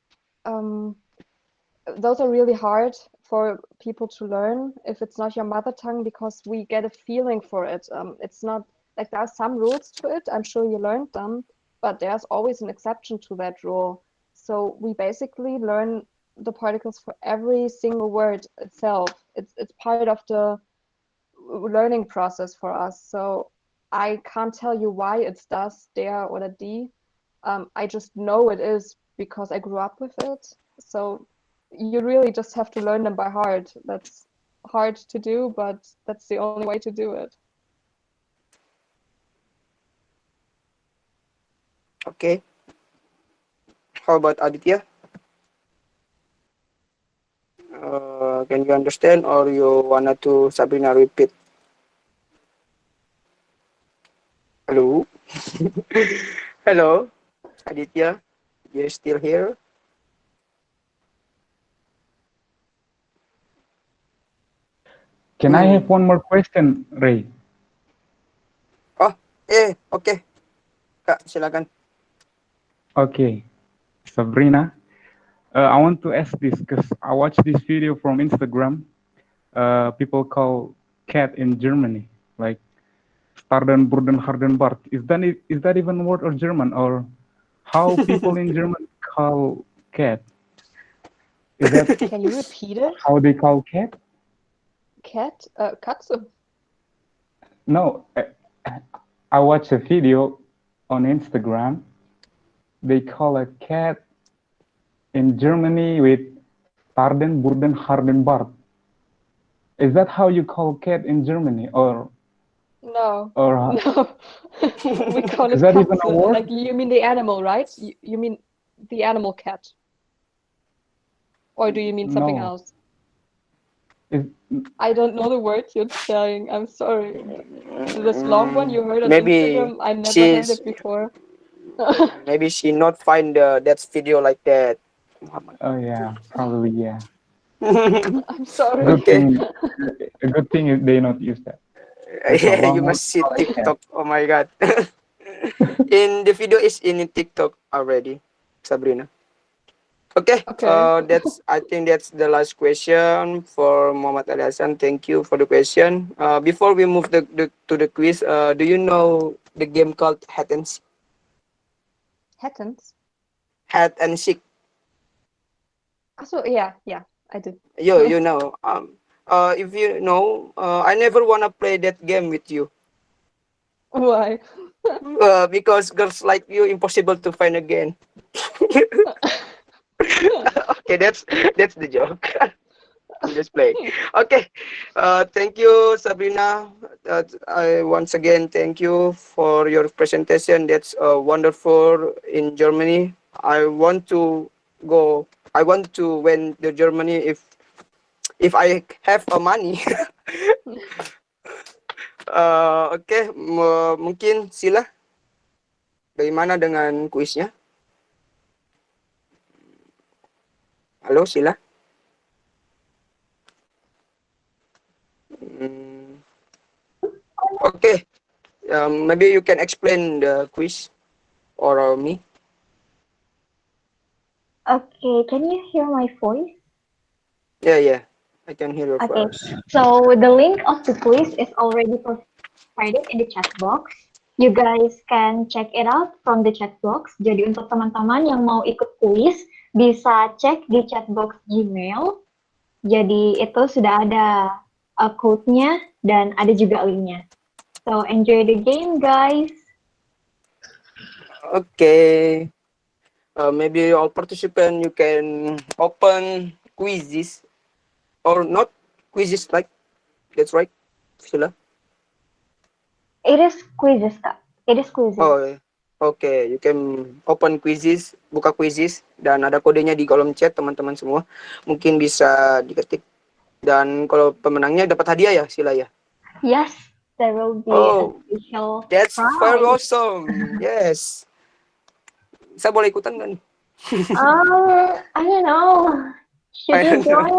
Speaker 2: those are really hard for people to learn if it's not your mother tongue because we get a feeling for it. It's not like there are some rules to it. I'm sure you learned them, but there's always an exception to that rule. So we basically learn the particles for every single word itself. It's part of the learning process for us. So I can't tell you why it's das, der, or the die. I just know it is because I grew up with it. So you really just have to learn them by heart. That's hard to do, but that's the only way to do it.
Speaker 1: Okay. How about Aditya? Can you understand or you wanna to Sabrina repeat? Hello? Hello? Aditya? You still here?
Speaker 7: Can I have one more question, Ray?
Speaker 1: Oh, okay. Kak, silakan.
Speaker 7: Okay, Sabrina, I want to ask this because I watched this video from Instagram. People call cat in Germany like Starden, Burden, Harden, Bart. Is that even a word or German or how people in German call cat? Is that
Speaker 2: Can you repeat it?
Speaker 7: how they call cat?
Speaker 2: Cat? Katze.
Speaker 7: No, I watched a video on Instagram. They call a cat in Germany with Starden, Burden, Harden, Bart. Is that how you call cat in Germany, or
Speaker 2: No.
Speaker 7: or
Speaker 2: No. We call
Speaker 7: is
Speaker 2: it
Speaker 7: that even a
Speaker 2: Katze.
Speaker 7: word?
Speaker 2: Like you mean the animal, right? You mean the animal cat. Or do you mean something
Speaker 7: No.
Speaker 2: else?
Speaker 7: Is,
Speaker 2: I don't know the word you're saying. I'm sorry. This long one you heard on
Speaker 1: Maybe
Speaker 2: Instagram, I never heard
Speaker 1: she's
Speaker 2: it before.
Speaker 1: maybe she not find that video like that.
Speaker 7: oh yeah, probably yeah.
Speaker 2: I'm sorry.
Speaker 7: Good
Speaker 1: Okay.
Speaker 7: thing, a good thing is they not use that. That's a
Speaker 1: Yeah,
Speaker 7: long
Speaker 1: you
Speaker 7: one.
Speaker 1: must see
Speaker 7: Call a cat.
Speaker 1: TikTok. Oh my god. In the video is in TikTok already, Sabrina. Okay.
Speaker 2: Okay.
Speaker 1: I think that's the last question for Muhammad Ali Hassan. Thank you for the question. Before we move to the quiz, do you know the game called
Speaker 2: Hattens?
Speaker 1: Hat and Seek?
Speaker 2: So yeah, I did.
Speaker 1: You know. If you know, I never wanna play that game with you.
Speaker 2: Why?
Speaker 1: Because girls like you impossible to find again. Okay, that's the joke. I'm just playing. Okay. Thank you, Sabrina. I once again thank you for your presentation. That's wonderful in Germany. I want to go. I want to went to Germany if I have money. Oke, mungkin Sila. Bagaimana dengan kuisnya? Halo, Sila. Okay. Maybe you can explain the quiz or me.
Speaker 3: Okay, can you hear my voice?
Speaker 1: Yeah. I can hear your
Speaker 3: Okay,
Speaker 1: voice.
Speaker 3: so the link of the quiz is already provided in the chat box. You guys can check it out from the chat box. Jadi untuk teman-teman yang mau ikut kuis bisa cek di chat box Gmail. Jadi itu sudah ada code-nya dan ada juga link-nya. So enjoy the game, guys.
Speaker 1: Okay. Maybe all participants you can open quizzes or not quizzes like that's right, Sheila.
Speaker 3: It is quizzes, Kak. It is quizzes.
Speaker 1: Oh, okay. You can open quizzes, buka quizzes dan ada kodenya di kolom chat teman-teman semua. Mungkin bisa diketik dan kalau pemenangnya dapat hadiah ya, Sheila ya.
Speaker 3: Yes, there will be a
Speaker 1: Oh,
Speaker 3: special
Speaker 1: that's very
Speaker 3: prize.
Speaker 1: awesome. Yes. Saya boleh ikutan nggak nih?
Speaker 3: I don't know. Should
Speaker 1: I
Speaker 3: you
Speaker 1: don't know.
Speaker 3: join?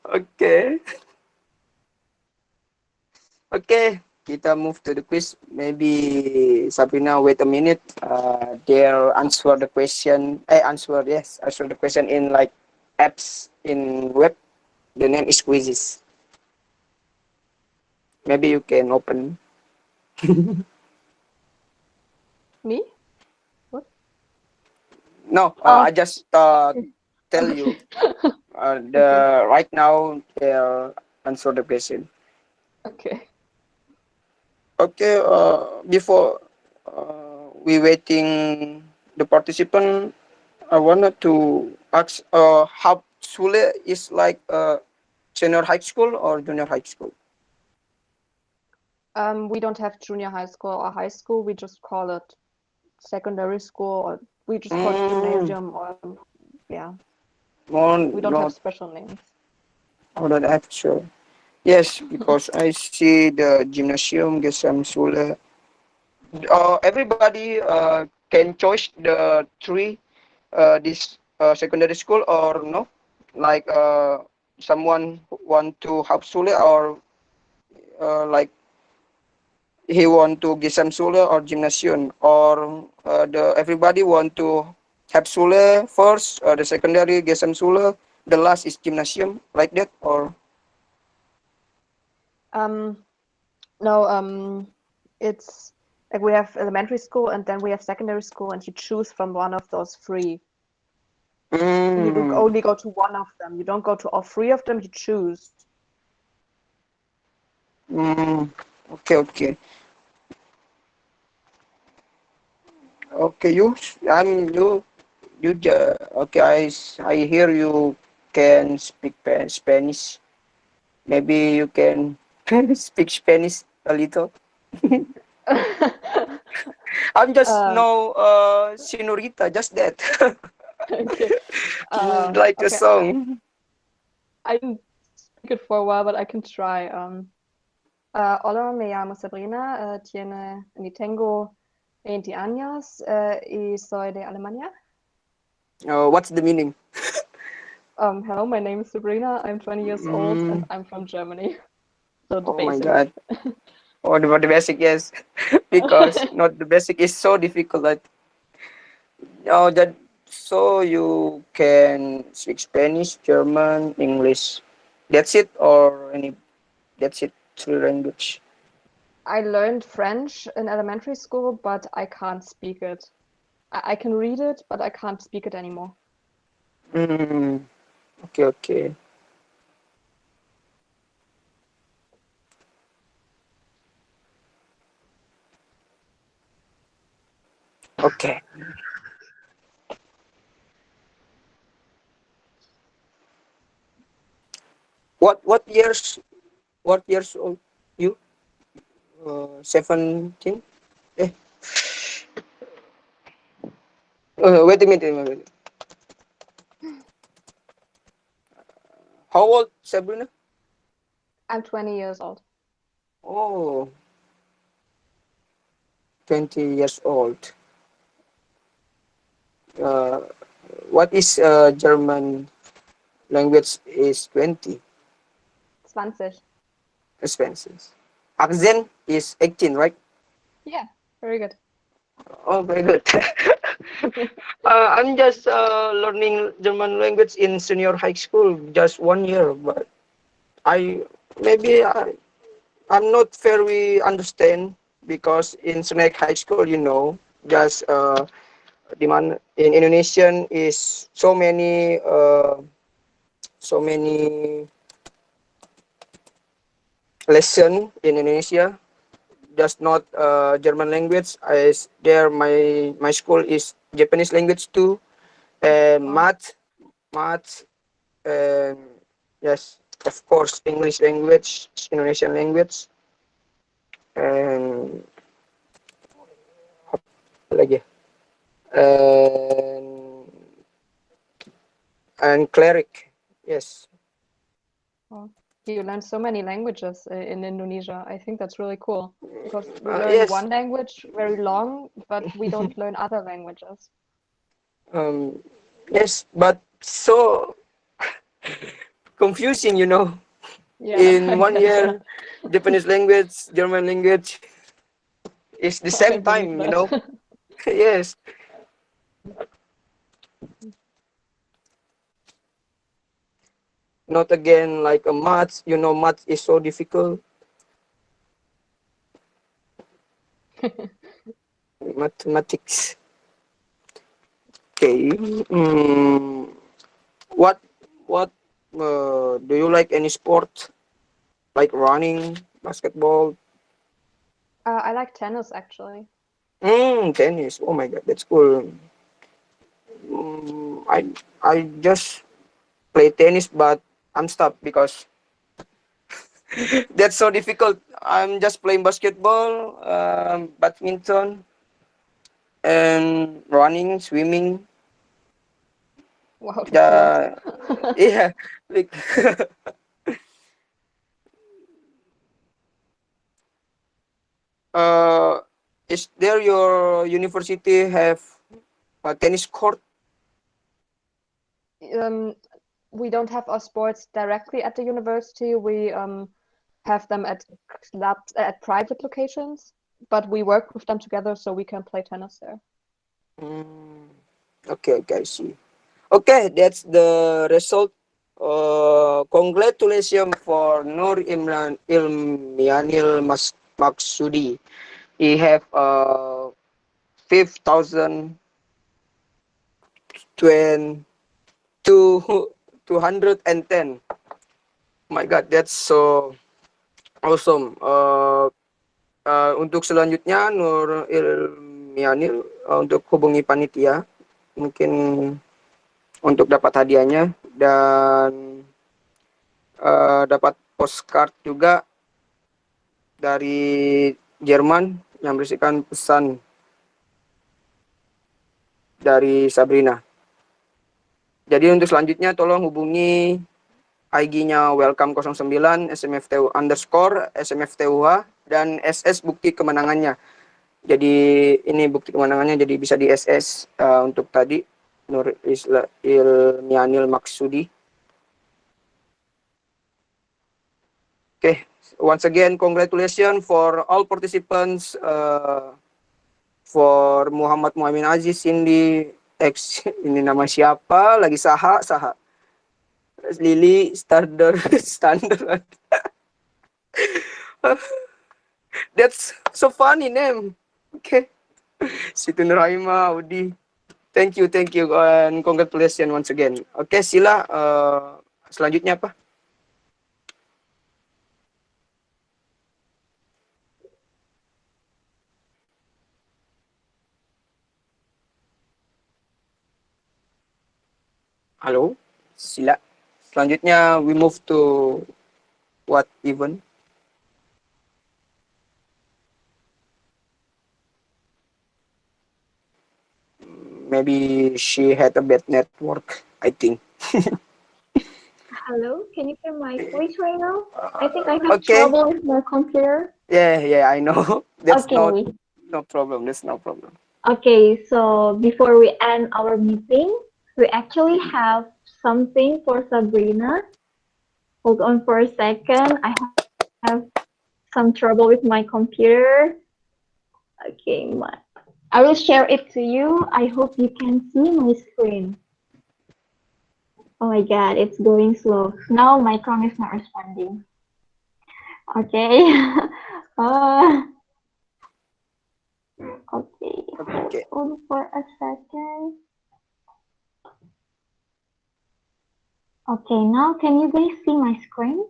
Speaker 1: Okay. Okay, kita move to the quiz. Maybe Sabrina, wait a minute. They'll answer the question. Answer the question in like apps in web. The name is quizzes. Maybe you can open.
Speaker 2: Me?
Speaker 1: No,
Speaker 3: Oh.
Speaker 1: I just tell you. Right now they'll answer the question.
Speaker 2: Okay.
Speaker 1: Okay. Before we waiting the participant, I wanted to ask, how Sule is like senior high school or junior high school?
Speaker 2: We don't have junior high school or high school. We just call it secondary school, or we just call it gymnasium, or yeah. We don't have special names.
Speaker 1: Oh, not actual. Yes, because I see the gymnasium, Gesam Sule. Everybody can choose the three this secondary school or no? Like someone want to have Sule or like he want to Gisam Sule or gymnasium or the everybody want to have Sule first, the secondary Gisam Sule, the last is gymnasium like that or
Speaker 2: No, it's like we have elementary school and then we have secondary school, and you choose from one of those three. You only go to one of them. You don't go to all three of them. You choose.
Speaker 1: okay. Okay, okay. I hear you can speak Spanish. Maybe you can speak Spanish a little. I'm just no senorita, just that.
Speaker 2: Okay.
Speaker 1: Like a
Speaker 2: Okay.
Speaker 1: song.
Speaker 2: I didn't speak it for a while, but I can try. Hola, me llamo Sabrina, tengo 20 años y soy de Alemania.
Speaker 1: What's the meaning?
Speaker 2: Hello, my name is Sabrina. I'm 20 years old and I'm from Germany. So the
Speaker 1: Oh my
Speaker 2: basics.
Speaker 1: god. Oh, the basic, yes. Because not the basic is so difficult. That so you can speak Spanish, German, English. That's it, or any? That's it. Three language.
Speaker 2: I learned French in elementary school, but I can't speak it. I can read it, but I can't speak it anymore.
Speaker 1: Okay. Okay. What years old you? 17? Eh. Wait a minute. How old, Sabrina?
Speaker 2: I'm 20 years old.
Speaker 1: Oh, 20 years old. What is German language is 20?
Speaker 2: 20.
Speaker 1: Expenses. Accent is 18, right?
Speaker 2: Yeah, very good.
Speaker 1: Oh, very good. I'm just learning German language in senior high school, just 1 year, but I maybe I'm not very understand because in senior high school, just demand in Indonesian is so many lesson in Indonesia. just not German language. There my school is Japanese language too, and math, and yes, of course English language, Indonesian language, and apa lagi, and cleric. Yes.
Speaker 2: Oh, you learn so many languages in Indonesia. I think that's really cool because we learn
Speaker 1: Yes.
Speaker 2: one language very long, but we don't learn other languages.
Speaker 1: Um, yes, but so confusing, you know.
Speaker 2: Yeah,
Speaker 1: In
Speaker 2: I
Speaker 1: one
Speaker 2: get
Speaker 1: year,
Speaker 2: that.
Speaker 1: Japanese language, German language is the
Speaker 2: I
Speaker 1: same
Speaker 2: believe
Speaker 1: time, you know.
Speaker 2: that.
Speaker 1: Yes. Not again like a maths, you know, maths is so difficult. Mathematics. Okay. What what do you like any sport like running, basketball?
Speaker 2: I like tennis actually.
Speaker 1: Tennis. Oh my god, that's cool. Mm, I just play tennis, but I'm stopped because that's so difficult. I'm just playing basketball, badminton, and running, swimming.
Speaker 2: Wow, that's a lot.
Speaker 1: Yeah, yeah. Like, uh, is there your university have a tennis court?
Speaker 2: Um, we don't have our sports directly at the university. We have them at clubs, at private locations, but we work with them together so we can play tennis there.
Speaker 1: Mm, okay, okay, I see. Okay, that's the result. Congratulations for Nur Imran Ilmianil Maksudi. He have 5,210. My God, that's so awesome. Untuk selanjutnya Nur Ilmianil untuk hubungi panitia mungkin untuk dapat hadiahnya dan dapat postcard juga dari Jerman yang berisikan pesan dari Sabrina. Jadi untuk selanjutnya tolong hubungi IG-nya WELCOME09 SMFT-UH dan SS bukti kemenangannya. Jadi ini bukti kemenangannya, jadi bisa di SS untuk tadi Nur Ilmianil Maksudi. Okay, once again congratulations for all participants, for Muhammad Muhammad Aziz, Cindy, ini nama siapa lagi, Saha Lily Standard Standard. That's so funny name. Okay. Situ Nuraima, Audi. Thank you, and congratulations once again. Oke, Sila, selanjutnya apa? Halo, Sila. Selanjutnya we move to what event? Maybe she had a bad network, I think.
Speaker 3: Hello, can you hear my voice right now? I think I have
Speaker 1: Okay.
Speaker 3: trouble with my computer.
Speaker 1: Yeah, I know. That's
Speaker 3: Okay.
Speaker 1: no problem. That's no problem.
Speaker 3: Okay, so before we end our meeting, we actually have something for Sabrina. Hold on for a second. I have some trouble with my computer. Okay, I will share it to you. I hope you can see my screen. Oh my god, it's going slow. Now my Chrome is not responding. Okay. Okay,
Speaker 1: Okay.
Speaker 3: hold on for a second. Okay, now can you guys see my screen?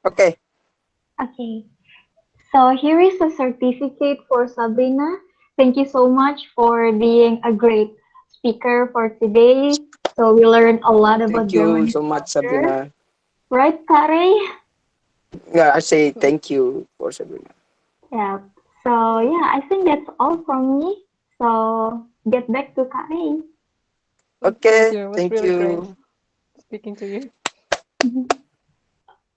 Speaker 1: Okay.
Speaker 3: Okay. So here is a certificate for Sabrina. Thank you so much for being a great speaker for today. So we learned a lot about
Speaker 1: Thank you
Speaker 3: German
Speaker 1: so much,
Speaker 3: culture,
Speaker 1: Sabrina.
Speaker 3: right, Kare?
Speaker 1: Yeah, I say thank you for Sabrina.
Speaker 3: Yeah. So yeah, I think that's all from me. So get back to Kare.
Speaker 2: Thank
Speaker 1: Okay,
Speaker 2: you. It was
Speaker 1: thank
Speaker 2: really great
Speaker 1: you.
Speaker 2: speaking to you.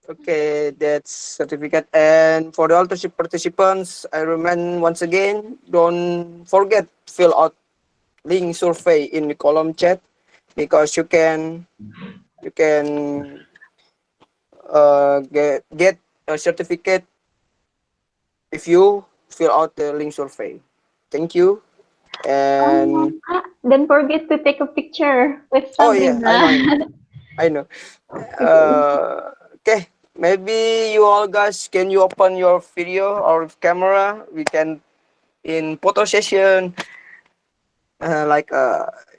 Speaker 1: Okay, that's certificate. And for the all participants, I remind once again, don't forget fill out link survey in the column chat because you can get a certificate if you fill out the link survey. Thank you. And
Speaker 3: Don't forget to take a picture with
Speaker 1: oh yeah, I know,
Speaker 3: Sabrina.
Speaker 1: I know, I know.
Speaker 3: Okay.
Speaker 1: Okay, maybe you all guys can you open your video or camera? We can in photo session, like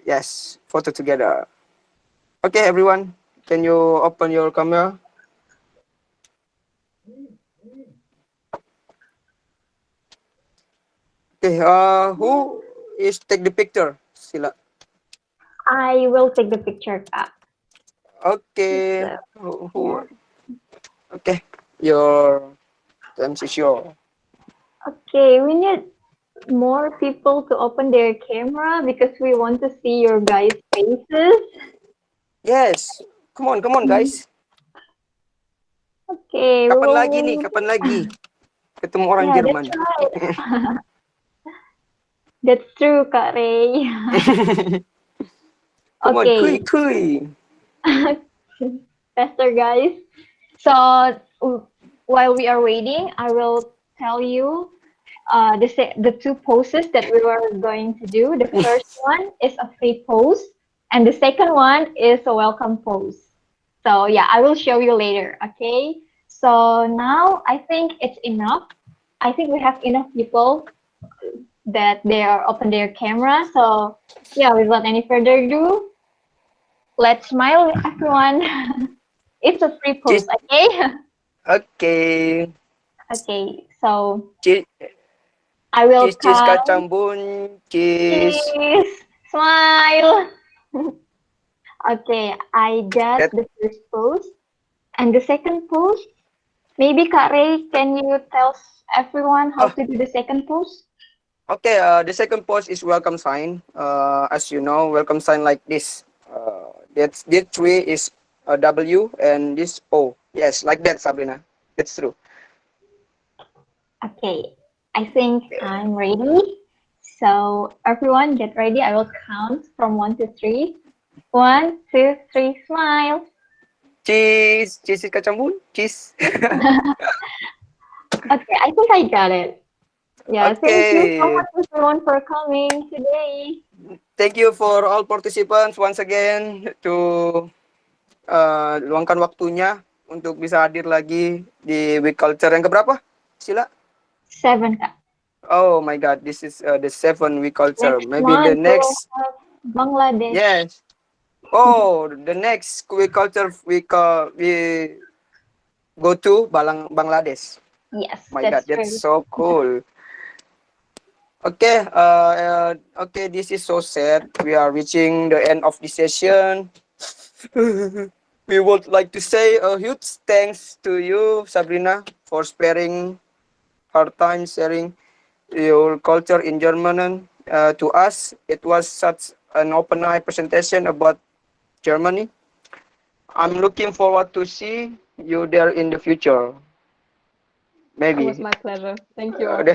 Speaker 1: yes, photo together. Okay, everyone, can you open your camera? Okay, who is take the picture? Sila.
Speaker 3: I will take the picture, Kak.
Speaker 1: Okay,
Speaker 3: So,
Speaker 1: who?
Speaker 3: yeah.
Speaker 1: Okay, your time is your.
Speaker 3: Okay, we need more people to open their camera because we want to see your guys' faces.
Speaker 1: Yes, come on, guys.
Speaker 3: Okay, we
Speaker 1: Kapan
Speaker 3: will
Speaker 1: lagi nih?
Speaker 3: wait.
Speaker 1: Kapan lagi ketemu orang
Speaker 3: Yeah,
Speaker 1: Jerman?
Speaker 3: that's right. That's true, Kak Ray.
Speaker 1: Come on, kui
Speaker 3: Okay,
Speaker 1: kui.
Speaker 3: faster, guys. So while we are waiting, I will tell you the two poses that we were going to do. The first one is a free pose, and the second one is a welcome pose. So yeah, I will show you later. Okay. So now I think it's enough. I think we have enough people that they are open their camera. So yeah, without any further ado, let's smile, everyone. It's a free pose.
Speaker 1: Cheese.
Speaker 3: Okay.
Speaker 1: Okay.
Speaker 3: Okay. So
Speaker 1: Cheese,
Speaker 3: I will
Speaker 1: cheese
Speaker 3: count.
Speaker 1: kacang bun. Cheese.
Speaker 3: Cheese. Smile. Okay, I got
Speaker 1: That
Speaker 3: the first pose. And the second pose, maybe Kak Ray, can you tell everyone how
Speaker 1: oh,
Speaker 3: to do the second pose?
Speaker 1: okay. The second pose is welcome sign. As you know, welcome sign like this. That's this three is a W and this O. Yes, like that, Sabrina. That's true.
Speaker 3: Okay, I think I'm ready. So everyone get ready. I will count from 1 to 3. 1, 2, 3, smile.
Speaker 1: Cheese, cheese is kacang bun. Cheese.
Speaker 3: Okay, I think I got it. Yeah, thank you so
Speaker 1: Okay.
Speaker 3: much everyone for coming today.
Speaker 1: Thank you for all participants once again to luangkan waktunya untuk bisa hadir lagi di WeCulture yang keberapa? Sila?
Speaker 3: 7, Kak.
Speaker 1: Oh my God, this is the 7 WeCulture.
Speaker 3: Next
Speaker 1: Maybe the
Speaker 3: month we will
Speaker 1: next,
Speaker 3: have Bangladesh.
Speaker 1: yes. Oh, the next WeCulture we go to Bangladesh.
Speaker 3: Yes,
Speaker 1: My God,
Speaker 3: that's
Speaker 1: that's
Speaker 3: true.
Speaker 1: so cool. Okay, okay, this is so sad. We are reaching the end of the session. We would like to say a huge thanks to you, Sabrina, for sparing her time sharing your culture in German to us. It was such an open eye presentation about Germany. I'm looking forward to see you there in the future.
Speaker 2: It was
Speaker 1: Maybe.
Speaker 2: my pleasure. Thank you all.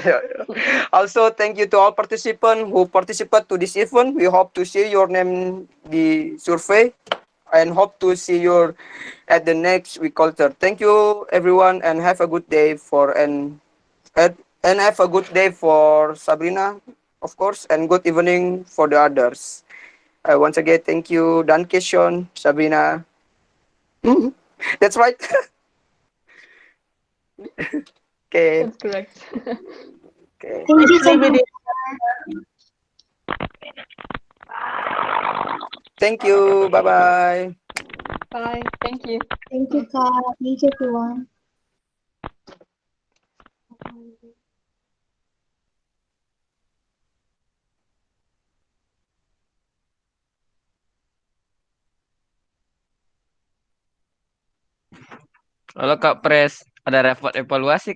Speaker 1: Also, thank you to all participants who participate to this event. We hope to see your name the survey and hope to see you at the next week culture. Thank you everyone and have a good day and have a good day for Sabrina, of course, and good evening for the others. Once again, thank you, Danke schön, Sabrina. That's right. Okay.
Speaker 2: That's correct.
Speaker 1: Okay.
Speaker 5: Thank you so much.
Speaker 1: Thank you. Bye bye.
Speaker 2: Bye. Thank you.
Speaker 5: Thank you, Kak. Thank you, everyone.
Speaker 8: Halo Kak Pres, ada repot evaluasi